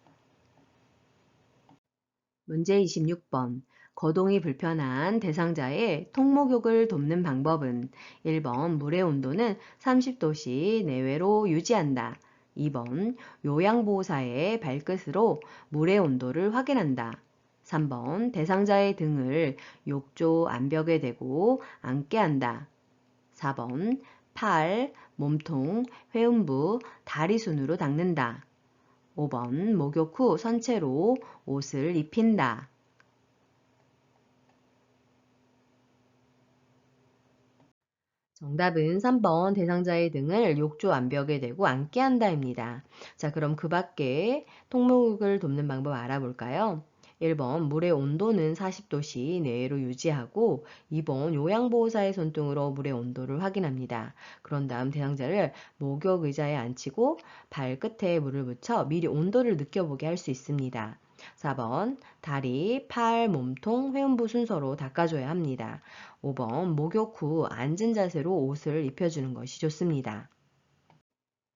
문제 26번. 거동이 불편한 대상자의 통목욕을 돕는 방법은 1번 물의 온도는 30도씨 내외로 유지한다. 2번 요양보호사의 발끝으로 물의 온도를 확인한다. 3번 대상자의 등을 욕조 안벽에 대고 앉게 한다. 4번 팔, 몸통, 회음부, 다리 순으로 닦는다. 5번 목욕 후 선체로 옷을 입힌다. 정답은 3번 대상자의 등을 욕조 안벽에 대고 앉게 한다입니다. 자, 그럼 그 밖에 통목욕을 돕는 방법 알아볼까요? 1번 물의 온도는 40도씨 내외로 유지하고 2번 요양보호사의 손등으로 물의 온도를 확인합니다. 그런 다음 대상자를 목욕 의자에 앉히고 발끝에 물을 묻혀 미리 온도를 느껴보게 할 수 있습니다. 4번 다리, 팔, 몸통, 회음부 순서로 닦아줘야 합니다. 5번 목욕 후 앉은 자세로 옷을 입혀주는 것이 좋습니다.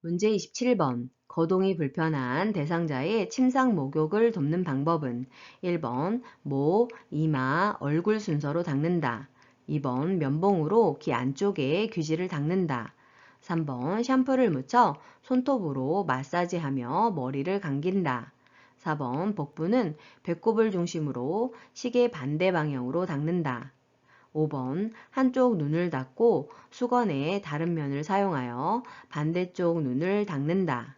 문제 27번. 거동이 불편한 대상자의 침상 목욕을 돕는 방법은 1번 목, 이마, 얼굴 순서로 닦는다. 2번 면봉으로 귀 안쪽에 귀지를 닦는다. 3번 샴푸를 묻혀 손톱으로 마사지하며 머리를 감긴다. 4번 복부는 배꼽을 중심으로 시계 반대 방향으로 닦는다. 5번 한쪽 눈을 닫고 수건의 다른 면을 사용하여 반대쪽 눈을 닦는다.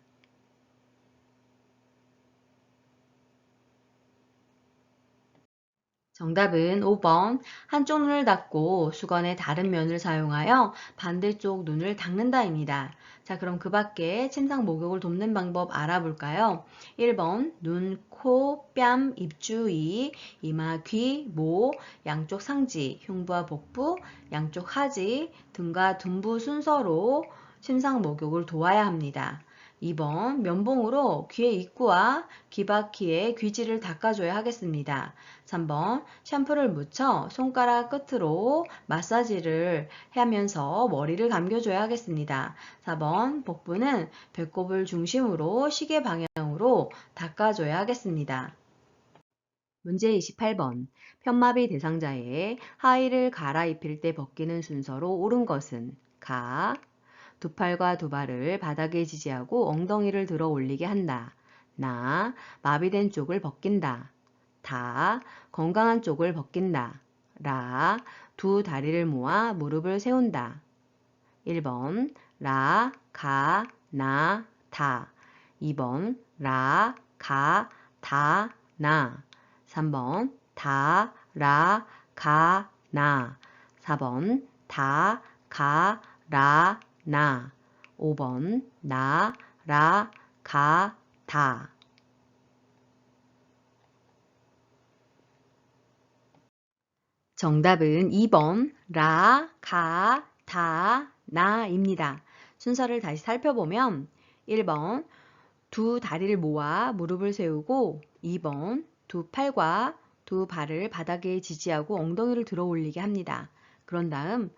정답은 5번 한쪽 눈을 닫고 수건의 다른 면을 사용하여 반대쪽 눈을 닦는다입니다. 자, 그럼 그 밖에 침상 목욕을 돕는 방법 알아볼까요? 1번 눈, 코, 뺨, 입 주위, 이마, 귀, 목, 양쪽 상지, 흉부와 복부, 양쪽 하지, 등과 둔부 순서로 침상 목욕을 도와야 합니다. 2번 면봉으로 귀의 입구와 귀바퀴의 귀지를 닦아줘야 하겠습니다. 3번 샴푸를 묻혀 손가락 끝으로 마사지를 하면서 머리를 감겨줘야 하겠습니다. 4번 복부는 배꼽을 중심으로 시계 방향으로 닦아줘야 하겠습니다. 문제 28번. 편마비 대상자의 하의를 갈아입힐 때 벗기는 순서로 옳은 것은 가, 두 팔과 두 발을 바닥에 지지하고 엉덩이를 들어 올리게 한다. 나, 마비된 쪽을 벗긴다. 다, 건강한 쪽을 벗긴다. 라, 두 다리를 모아 무릎을 세운다. 1번, 라, 가, 나, 다. 2번, 라, 가, 다, 나. 3번, 다, 라, 가, 나. 4번, 다, 가, 라, 나. 5번, 나, 라, 가, 다. 정답은 2번 라, 가, 다, 나입니다. 순서를 다시 살펴보면 1번 두 다리를 모아 무릎을 세우고 2번 두 팔과 두 발을 바닥에 지지하고 엉덩이를 들어 올리게 합니다. 그런 다음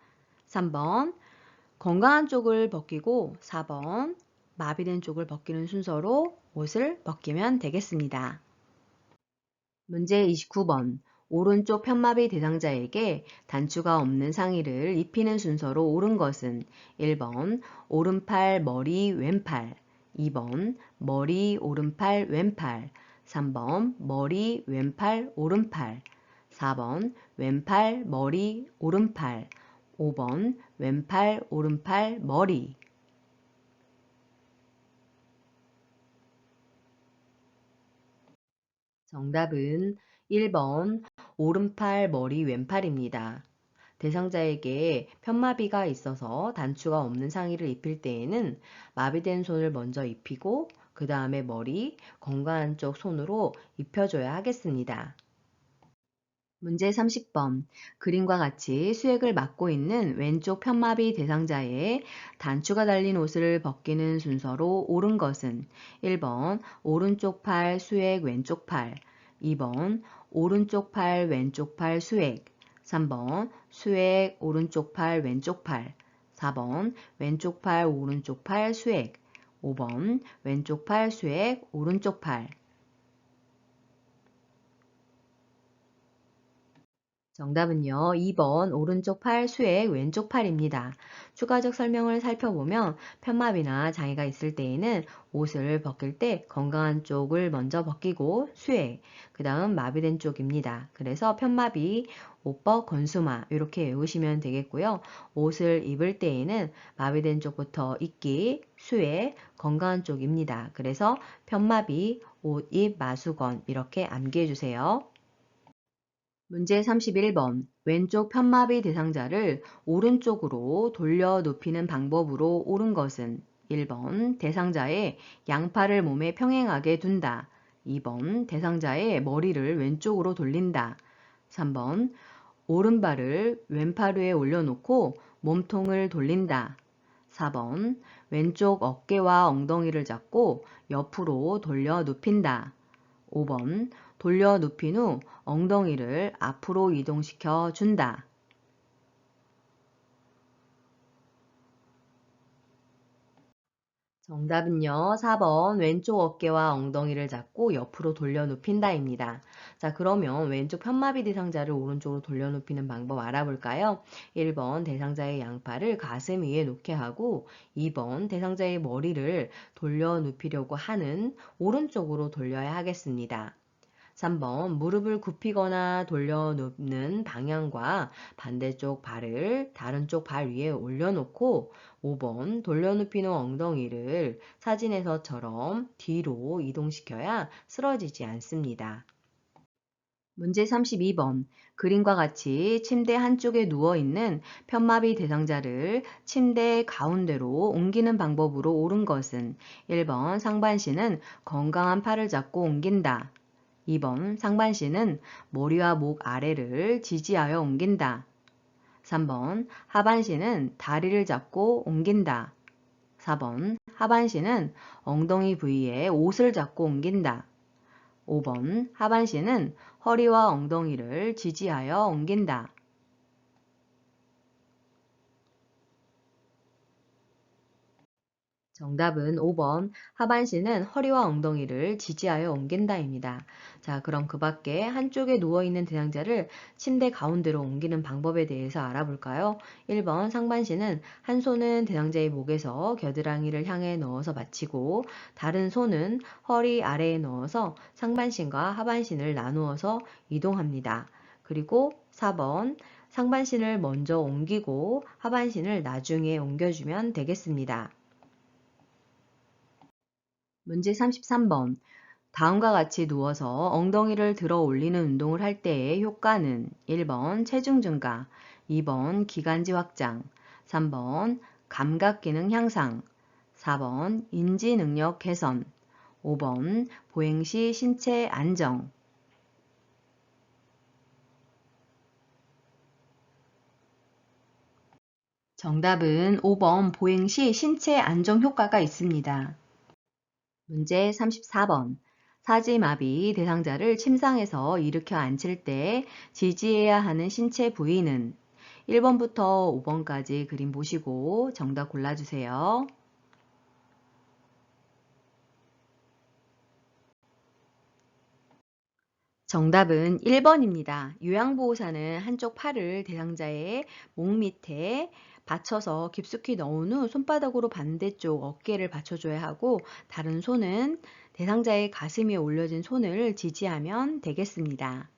3번 건강한 쪽을 벗기고 4번 마비된 쪽을 벗기는 순서로 옷을 벗기면 되겠습니다. 문제 29번. 오른쪽 편마비 대상자에게 단추가 없는 상의를 입히는 순서로 옳은 것은 1번 오른팔 머리 왼팔, 2번 머리 오른팔 왼팔, 3번 머리 왼팔 오른팔, 4번 왼팔 머리 오른팔, 5번 왼팔 오른팔 머리. 정답은 1번 오른팔 머리 왼팔입니다. 대상자에게 편마비가 있어서 단추가 없는 상의를 입힐 때에는 마비된 손을 먼저 입히고 그 다음에 머리, 건강한 쪽 손으로 입혀줘야 하겠습니다. 문제 30번. 그림과 같이 수액을 맡고 있는 왼쪽 편마비 대상자의 단추가 달린 옷을 벗기는 순서로 옳은 것은 1번 오른쪽 팔 수액 왼쪽 팔, 2번 오른쪽 팔 왼쪽 팔 수액, 3번 수액 오른쪽 팔 왼쪽 팔, 4번 왼쪽 팔, 오른쪽 팔, 수액. 5번 왼쪽 팔, 수액, 오른쪽 팔. 정답은요, 2번 오른쪽 팔, 수액, 왼쪽 팔입니다. 추가적 설명을 살펴보면 편마비나 장애가 있을 때에는 옷을 벗길 때 건강한 쪽을 먼저 벗기고 수액, 그 다음 마비된 쪽입니다. 그래서 편마비, 옷벗, 건수마 이렇게 외우시면 되겠고요. 옷을 입을 때에는 마비된 쪽부터 입기, 수액, 건강한 쪽입니다. 그래서 편마비, 옷, 입, 마수건 이렇게 암기해 주세요. 문제 31번. 왼쪽 편마비 대상자를 오른쪽으로 돌려 눕히는 방법으로 옳은 것은 1번 대상자의 양팔을 몸에 평행하게 둔다. 2번 대상자의 머리를 왼쪽으로 돌린다. 3번 오른발을 왼팔 위에 올려놓고 몸통을 돌린다. 4번 왼쪽 어깨와 엉덩이를 잡고 옆으로 돌려 눕힌다. 5번 돌려 눕힌 후 엉덩이를 앞으로 이동시켜 준다. 정답은요, 4번 왼쪽 어깨와 엉덩이를 잡고 옆으로 돌려 눕힌다입니다. 자, 그러면 왼쪽 편마비 대상자를 오른쪽으로 돌려 눕히는 방법 알아볼까요? 1번 대상자의 양팔을 가슴 위에 놓게 하고 2번 대상자의 머리를 돌려 눕히려고 하는 오른쪽으로 돌려야 하겠습니다. 3번 무릎을 굽히거나 돌려눕는 방향과 반대쪽 발을 다른 쪽 발 위에 올려놓고 5번 돌려눕힌 후 엉덩이를 사진에서처럼 뒤로 이동시켜야 쓰러지지 않습니다. 문제 32번. 그림과 같이 침대 한쪽에 누워있는 편마비 대상자를 침대 가운데로 옮기는 방법으로 옳은 것은 1번 상반신은 건강한 팔을 잡고 옮긴다. 2번 상반신은 머리와 목 아래를 지지하여 옮긴다. 3번 하반신은 다리를 잡고 옮긴다. 4번 하반신은 엉덩이 부위에 옷을 잡고 옮긴다. 5번 하반신은 허리와 엉덩이를 지지하여 옮긴다. 정답은 5번 하반신은 허리와 엉덩이를 지지하여 옮긴다입니다. 자, 그럼 그 밖에 한쪽에 누워있는 대상자를 침대 가운데로 옮기는 방법에 대해서 알아볼까요? 1번 상반신은 한 손은 대상자의 목에서 겨드랑이를 향해 넣어서 받치고 다른 손은 허리 아래에 넣어서 상반신과 하반신을 나누어서 이동합니다. 그리고 4번 상반신을 먼저 옮기고 하반신을 나중에 옮겨주면 되겠습니다. 문제 33번. 다음과 같이 누워서 엉덩이를 들어 올리는 운동을 할 때의 효과는 1번 체중 증가, 2번 기관지 확장, 3번 감각 기능 향상, 4번 인지 능력 개선, 5번 보행 시 신체 안정. 정답은 5번 보행 시 신체 안정 효과가 있습니다. 문제 34번. 사지마비 대상자를 침상에서 일으켜 앉힐 때 지지해야 하는 신체 부위는 1번부터 5번까지 그림 보시고 정답 골라주세요. 정답은 1번입니다. 요양보호사는 한쪽 팔을 대상자의 목 밑에 받쳐서 깊숙이 넣은 후 손바닥으로 반대쪽 어깨를 받쳐줘야 하고 다른 손은 대상자의 가슴 위에 올려진 손을 지지하면 되겠습니다.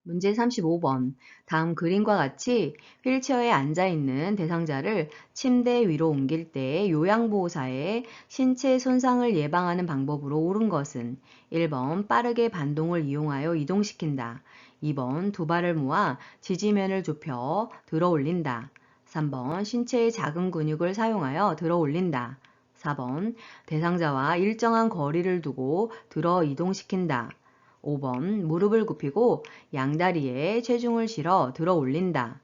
문제 35번. 다음 그림과 같이 휠체어에 앉아있는 대상자를 침대 위로 옮길 때 요양보호사의 신체 손상을 예방하는 방법으로 옳은 것은 1번 빠르게 반동을 이용하여 이동시킨다. 2번 두 발을 모아 지지면을 좁혀 들어 올린다. 3번 신체의 작은 근육을 사용하여 들어 올린다. 4번 대상자와 일정한 거리를 두고 들어 이동시킨다. 5번 무릎을 굽히고 양다리에 체중을 실어 들어 올린다.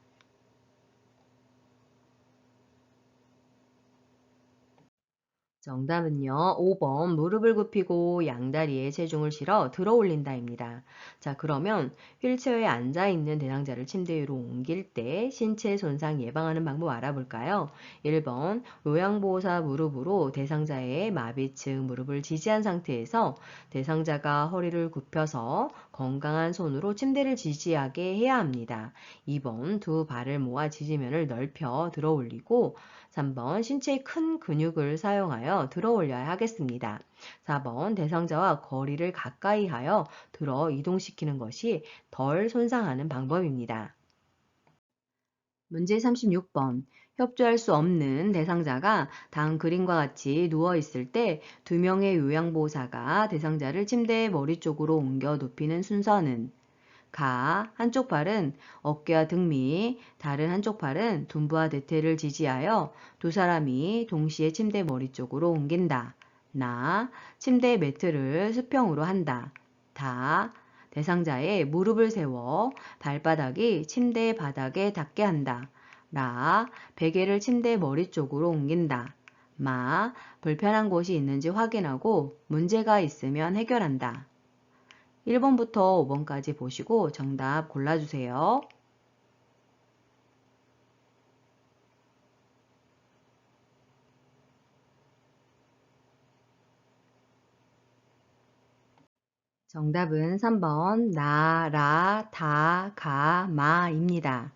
정답은요. 5번 무릎을 굽히고 양다리에 체중을 실어 들어 올린다입니다. 자, 그러면 휠체어에 앉아 있는 대상자를 침대 위로 옮길 때 신체 손상 예방하는 방법 알아볼까요? 1번 요양보호사 무릎으로 대상자의 마비층 무릎을 지지한 상태에서 대상자가 허리를 굽혀서 건강한 손으로 침대를 지지하게 해야 합니다. 2번 두 발을 모아 지지면을 넓혀 들어 올리고 3번 신체의 큰 근육을 사용하여 들어 올려야 하겠습니다. 4번 대상자와 거리를 가까이 하여 들어 이동시키는 것이 덜 손상하는 방법입니다. 문제 36번. 협조할 수 없는 대상자가 다음 그림과 같이 누워 있을 때 두 명의 요양보호사가 대상자를 침대의 머리 쪽으로 옮겨 눕히는 순서는 한쪽 팔은 어깨와 등 밑, 다른 한쪽 팔은 둔부와 대퇴를 지지하여 두 사람이 동시에 침대 머리 쪽으로 옮긴다. 침대 매트를 수평으로 한다. 대상자의 무릎을 세워 발바닥이 침대 바닥에 닿게 한다. 베개를 침대 머리 쪽으로 옮긴다. 불편한 곳이 있는지 확인하고 문제가 있으면 해결한다. 1번부터 5번까지 보시고 정답 골라주세요. 정답은 3번 나, 라, 다, 가, 마입니다.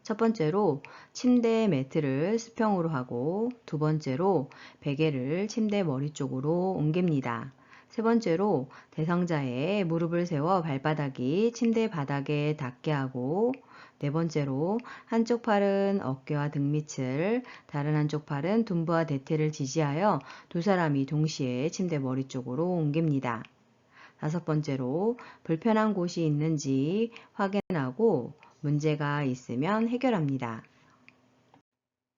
첫 번째로 침대 매트를 수평으로 하고 두 번째로 베개를 침대 머리 쪽으로 옮깁니다. 세 번째로 대상자의 무릎을 세워 발바닥이 침대 바닥에 닿게 하고 네 번째로 한쪽 팔은 어깨와 등 밑을 다른 한쪽 팔은 둔부와 대퇴를 지지하여 두 사람이 동시에 침대 머리 쪽으로 옮깁니다. 다섯 번째로 불편한 곳이 있는지 확인하고 문제가 있으면 해결합니다.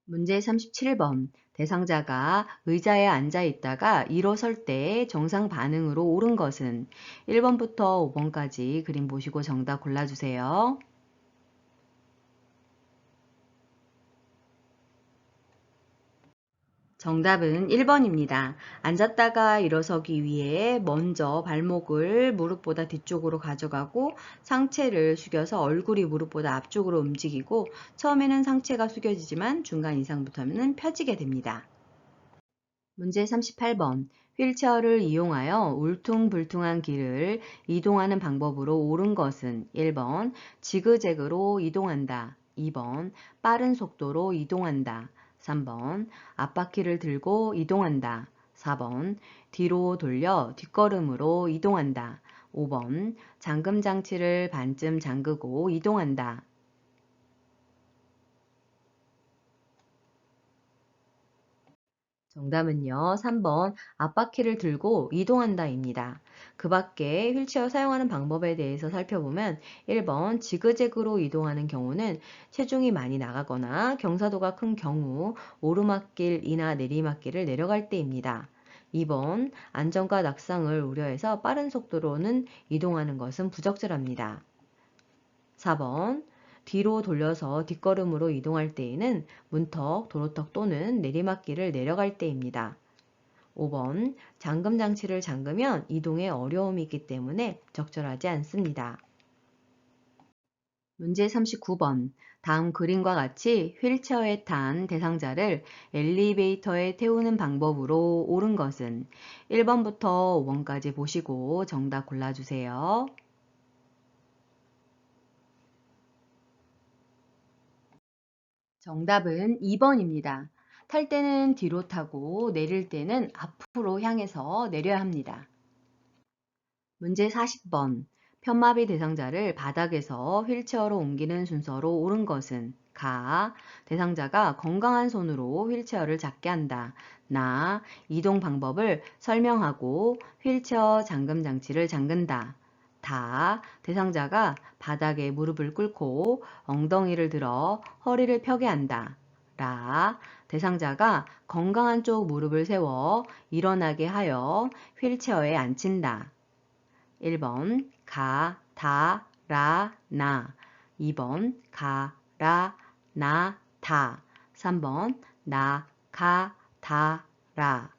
문제 37번. 대상자가 의자에 앉아 있다가 일어설 때 정상 반응으로 옳은 것은 1번부터 5번까지 그림 보시고 정답 골라주세요. 정답은 1번입니다. 앉았다가 일어서기 위해 먼저 발목을 무릎보다 뒤쪽으로 가져가고 상체를 숙여서 얼굴이 무릎보다 앞쪽으로 움직이고 처음에는 상체가 숙여지지만 중간 이상부터는 펴지게 됩니다. 문제 38번. 휠체어를 이용하여 울퉁불퉁한 길을 이동하는 방법으로 옳은 것은 1번 지그재그로 이동한다. 2번 빠른 속도로 이동한다. 3번 앞바퀴를 들고 이동한다. 4번 뒤로 돌려 뒷걸음으로 이동한다. 5번 잠금 장치를 반쯤 잠그고 이동한다. 정답은요. 3번 앞바퀴를 들고 이동한다입니다. 그 밖에 휠체어 사용하는 방법에 대해서 살펴보면 1번 지그재그로 이동하는 경우는 체중이 많이 나가거나 경사도가 큰 경우 오르막길이나 내리막길을 내려갈 때입니다. 2번 안전과 낙상을 우려해서 빠른 속도로는 이동하는 것은 부적절합니다. 4번 뒤로 돌려서 뒷걸음으로 이동할 때에는 문턱, 도로턱 또는 내리막길을 내려갈 때입니다. 5번 잠금 장치를 잠그면 이동에 어려움이 있기 때문에 적절하지 않습니다. 문제 39번. 다음 그림과 같이 휠체어에 탄 대상자를 엘리베이터에 태우는 방법으로 옳은 것은 1번부터 5번까지 보시고 정답 골라주세요. 정답은 2번입니다. 탈 때는 뒤로 타고 내릴 때는 앞으로 향해서 내려야 합니다. 문제 40번. 편마비 대상자를 바닥에서 휠체어로 옮기는 순서로 옳은 것은 대상자가 건강한 손으로 휠체어를 잡게 한다. 이동 방법을 설명하고 휠체어 잠금 장치를 잠근다. 대상자가 바닥에 무릎을 꿇고 엉덩이를 들어 허리를 펴게 한다. 대상자가 건강한 쪽 무릎을 세워 일어나게 하여 휠체어에 앉힌다. 1번 나 2번 다 3번 나, 가, 다, 라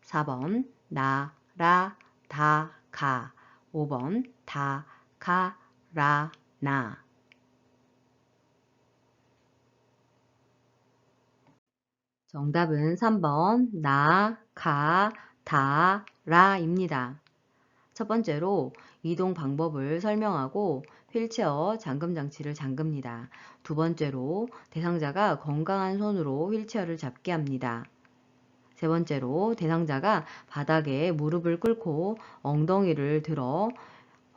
4번 나, 라, 다, 가. 5번 다, 가, 라, 나. 정답은 3번 나, 가, 다, 라입니다. 첫 번째로 이동 방법을 설명하고 휠체어 잠금 장치를 잠급니다. 두 번째로 대상자가 건강한 손으로 휠체어를 잡게 합니다. 세 번째로 대상자가 바닥에 무릎을 꿇고 엉덩이를 들어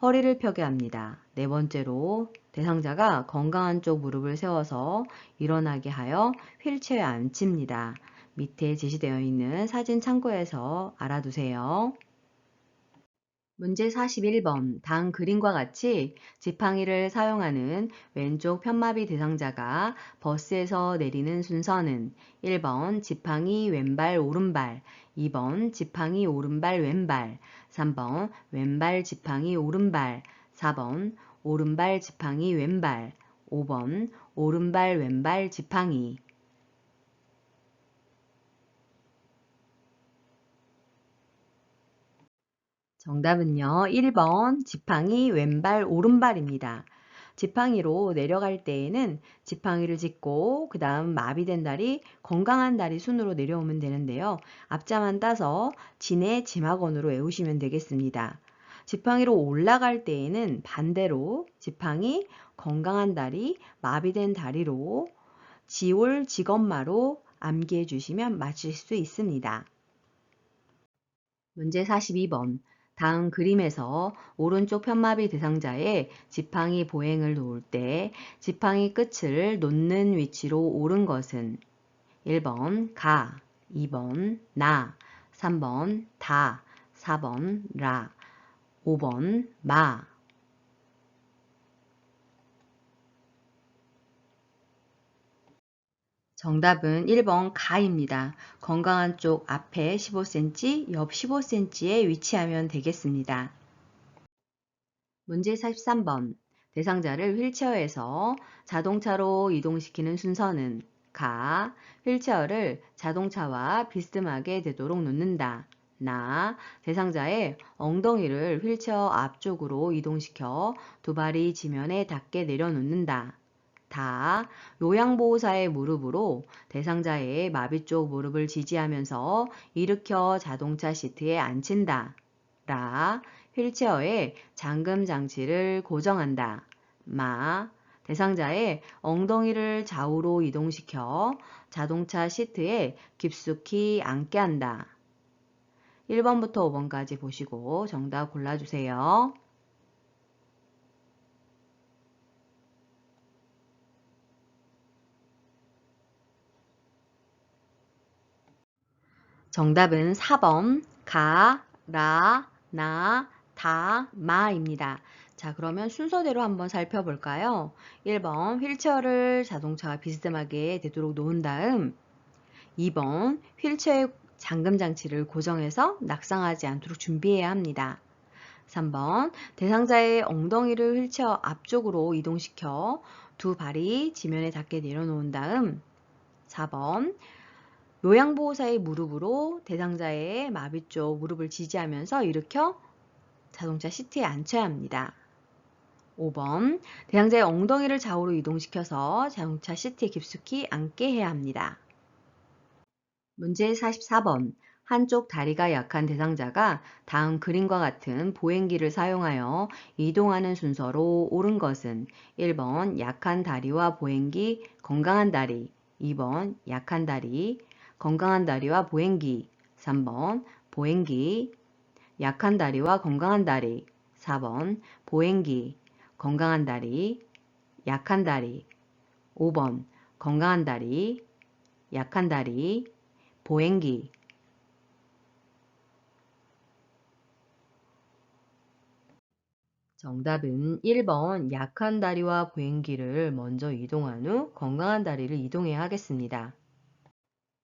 허리를 펴게 합니다. 네 번째로 대상자가 건강한 쪽 무릎을 세워서 일어나게 하여 휠체어에 앉힙니다. 밑에 제시되어 있는 사진 참고해서 알아두세요. 문제 41번 당 그림과 같이 지팡이를 사용하는 왼쪽 편마비 대상자가 버스에서 내리는 순서는 1번 지팡이 왼발 오른발, 2번 지팡이 오른발 왼발, 3번 왼발 지팡이 오른발, 4번 오른발 지팡이 왼발, 5번 오른발 왼발 지팡이. 정답은요. 1번 지팡이 왼발 오른발입니다. 지팡이로 내려갈 때에는 지팡이를 짚고 그 다음 마비된 다리, 건강한 다리 순으로 내려오면 되는데요. 앞자만 따서 진의 지막원으로 외우시면 되겠습니다. 지팡이로 올라갈 때에는 반대로 지팡이, 건강한 다리, 마비된 다리로 지올 지검마로 암기해 주시면 맞출 수 있습니다. 문제 42번. 다음 그림에서 오른쪽 편마비 대상자의 지팡이 보행을 놓을 때 지팡이 끝을 놓는 위치로 옳은 것은 1번 가, 2번 나, 3번 다, 4번 라, 5번 마. 정답은 1번 가입니다. 건강한 쪽 앞에 15cm, 옆 15cm에 위치하면 되겠습니다. 문제 43번. 대상자를 휠체어에서 자동차로 이동시키는 순서는 가, 휠체어를 자동차와 비스듬하게 되도록 놓는다. 나, 대상자의 엉덩이를 휠체어 앞쪽으로 이동시켜 두 발이 지면에 닿게 내려놓는다. 다, 요양보호사의 무릎으로 대상자의 마비 쪽 무릎을 지지하면서 일으켜 자동차 시트에 앉힌다. 라, 휠체어에 잠금 장치를 고정한다. 마, 대상자의 엉덩이를 좌우로 이동시켜 자동차 시트에 깊숙이 앉게 한다. 1번부터 5번까지 보시고 정답 골라주세요. 정답은 4번 가, 라, 나, 다, 마입니다. 자, 그러면 순서대로 한번 살펴볼까요? 1번 휠체어를 자동차와 비스듬하게 되도록 놓은 다음 2번 휠체어의 잠금 장치를 고정해서 낙상하지 않도록 준비해야 합니다. 3번 대상자의 엉덩이를 휠체어 앞쪽으로 이동시켜 두 발이 지면에 닿게 내려놓은 다음 4번 요양보호사의 무릎으로 대상자의 마비 쪽 무릎을 지지하면서 일으켜 자동차 시트에 앉혀야 합니다. 5번 대상자의 엉덩이를 좌우로 이동시켜서 자동차 시트에 깊숙이 앉게 해야 합니다. 문제 44번. 한쪽 다리가 약한 대상자가 다음 그림과 같은 보행기를 사용하여 이동하는 순서로 옳은 것은 1번 약한 다리와 보행기, 건강한 다리, 2번 약한 다리, 건강한 다리와 보행기, 3번 보행기, 약한 다리와 건강한 다리, 4번 보행기, 건강한 다리, 약한 다리, 5번 건강한 다리, 약한 다리, 보행기. 정답은 1번 약한 다리와 보행기를 먼저 이동한 후 건강한 다리를 이동해야 하겠습니다.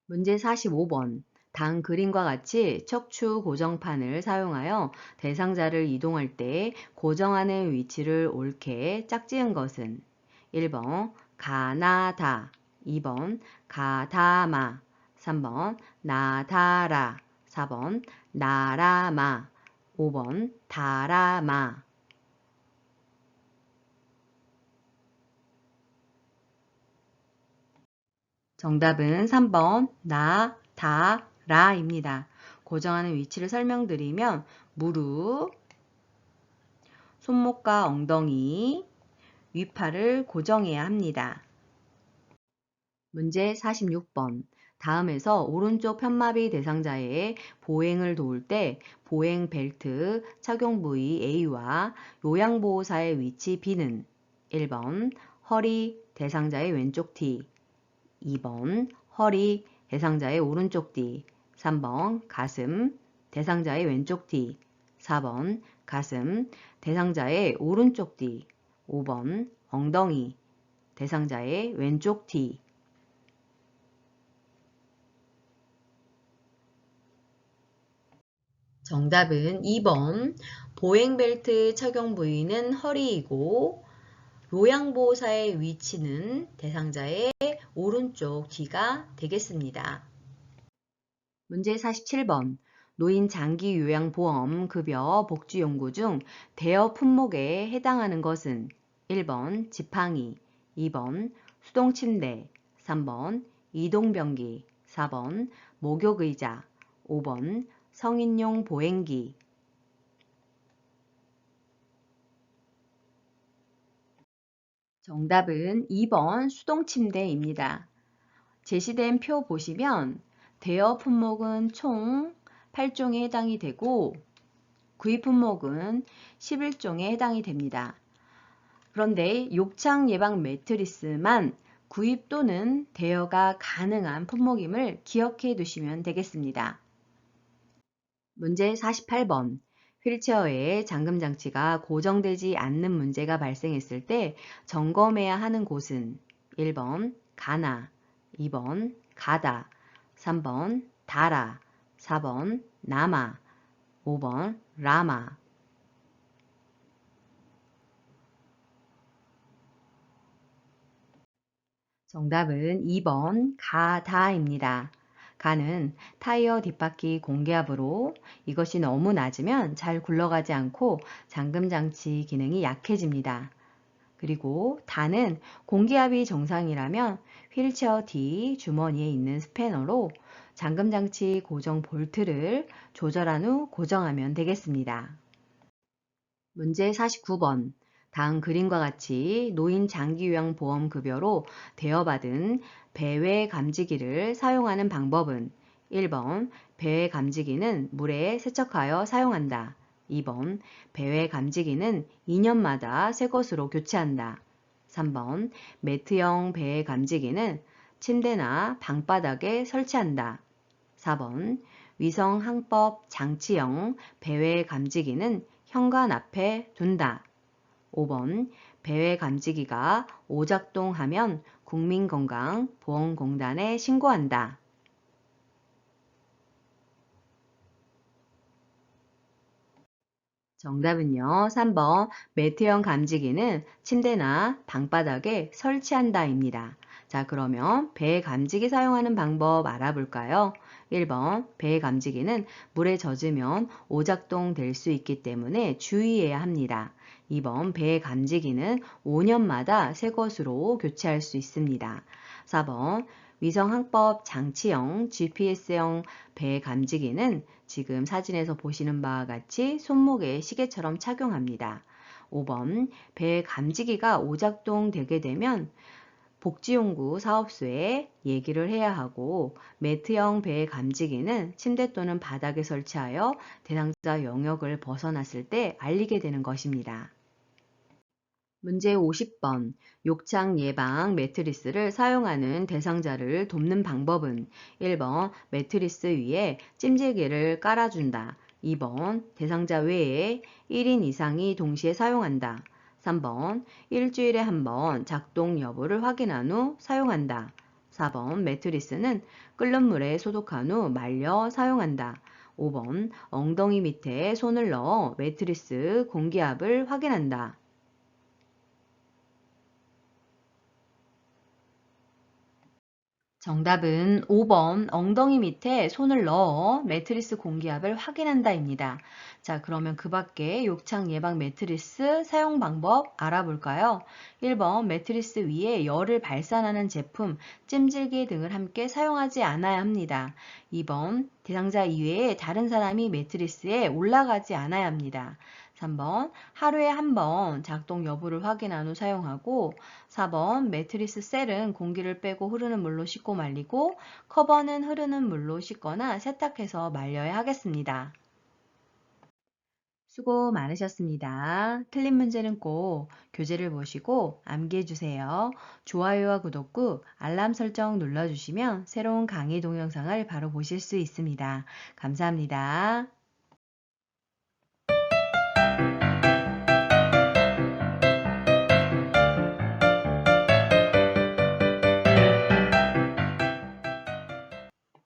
문제 45번. 당 그림과 같이 척추 고정판을 사용하여 대상자를 이동할 때 고정하는 위치를 옳게 짝지은 것은 1번 가나다, 2번 가다마, 3번 나다라, 4번 나라마, 5번 다라마. 정답은 3번 나, 다, 라입니다. 고정하는 위치를 설명드리면 무릎, 손목과 엉덩이, 위팔을 고정해야 합니다. 문제 46번. 다음에서 오른쪽 편마비 대상자의 보행을 도울 때 보행 벨트 착용 부위 A와 요양보호사의 위치 B는 1번 허리 대상자의 왼쪽 뒤, 2번 허리 대상자의 오른쪽 뒤, 3번 가슴 대상자의 왼쪽 뒤, 4번 가슴 대상자의 오른쪽 뒤, 5번 엉덩이 대상자의 왼쪽 뒤. 정답은 2번 보행벨트 착용 부위는 허리이고 요양보호사의 위치는 대상자의 오른쪽 뒤가 되겠습니다. 문제 47번. 노인 장기 요양보험 급여 복지 용구 중 대여 품목에 해당하는 것은 1번 지팡이, 2번 수동침대, 3번 이동변기, 4번 목욕의자, 5번 성인용 보행기. 정답은 2번 수동침대입니다. 제시된 표 보시면 대여 품목은 총 8종에 해당이 되고 구입 품목은 11종에 해당이 됩니다. 그런데 욕창 예방 매트리스만 구입 또는 대여가 가능한 품목임을 기억해 두시면 되겠습니다. 문제 48번. 휠체어에 잠금장치가 고정되지 않는 문제가 발생했을 때 점검해야 하는 곳은 1번 가나, 2번 가다, 3번 다라, 4번 나마, 5번 라마. 정답은 2번 가다입니다. 가는 타이어 뒷바퀴 공기압으로 이것이 너무 낮으면 잘 굴러가지 않고 잠금장치 기능이 약해집니다. 그리고 다는 공기압이 정상이라면 휠체어 뒤 주머니에 있는 스패너로 잠금장치 고정 볼트를 조절한 후 고정하면 되겠습니다. 문제 49번. 다음 그림과 같이 노인 장기요양보험급여로 대여받은 배외 감지기를 사용하는 방법은 1번 배외 감지기는 물에 세척하여 사용한다. 2번 배외 감지기는 2년마다 새 것으로 교체한다. 3번 매트형 배외 감지기는 침대나 방바닥에 설치한다. 4번 위성항법 장치형 배외 감지기는 현관 앞에 둔다. 5번 배외 감지기가 오작동하면 국민건강보험공단에 신고한다. 정답은요. 3번 매트형 감지기는 침대나 방바닥에 설치한다입니다. 자, 그러면 배 감지기 사용하는 방법 알아볼까요? 1번 배 감지기는 물에 젖으면 오작동 될 수 있기 때문에 주의해야 합니다. 2번 배 감지기는 5년마다 새 것으로 교체할 수 있습니다. 4번 위성항법 장치형 GPS형 배 감지기는 지금 사진에서 보시는 바와 같이 손목에 시계처럼 착용합니다. 5번 배 감지기가 오작동 되게 되면 복지용구 사업소에 얘기를 해야 하고 매트형 배 감지기는 침대 또는 바닥에 설치하여 대상자 영역을 벗어났을 때 알리게 되는 것입니다. 문제 50번. 욕창 예방 매트리스를 사용하는 대상자를 돕는 방법은 1번 매트리스 위에 찜질개를 깔아준다. 2번 대상자 외에 1인 이상이 동시에 사용한다. 3번 일주일에 한 번 작동 여부를 확인한 후 사용한다. 4번 매트리스는 끓는 물에 소독한 후 말려 사용한다. 5번 엉덩이 밑에 손을 넣어 매트리스 공기압을 확인한다. 정답은 5번 엉덩이 밑에 손을 넣어 매트리스 공기압을 확인한다입니다. 자, 그러면 그 밖에 욕창 예방 매트리스 사용 방법 알아볼까요? 1번 매트리스 위에 열을 발산하는 제품, 찜질기 등을 함께 사용하지 않아야 합니다. 2번 대상자 이외에 다른 사람이 매트리스에 올라가지 않아야 합니다. 3번 하루에 한 번 작동 여부를 확인한 후 사용하고 4번 매트리스 셀은 공기를 빼고 흐르는 물로 씻고 말리고 커버는 흐르는 물로 씻거나 세탁해서 말려야 하겠습니다. 수고 많으셨습니다. 틀린 문제는 꼭 교재를 보시고 암기해 주세요. 좋아요와 구독 꾹 알람 설정 눌러주시면 새로운 강의 동영상을 바로 보실 수 있습니다. 감사합니다.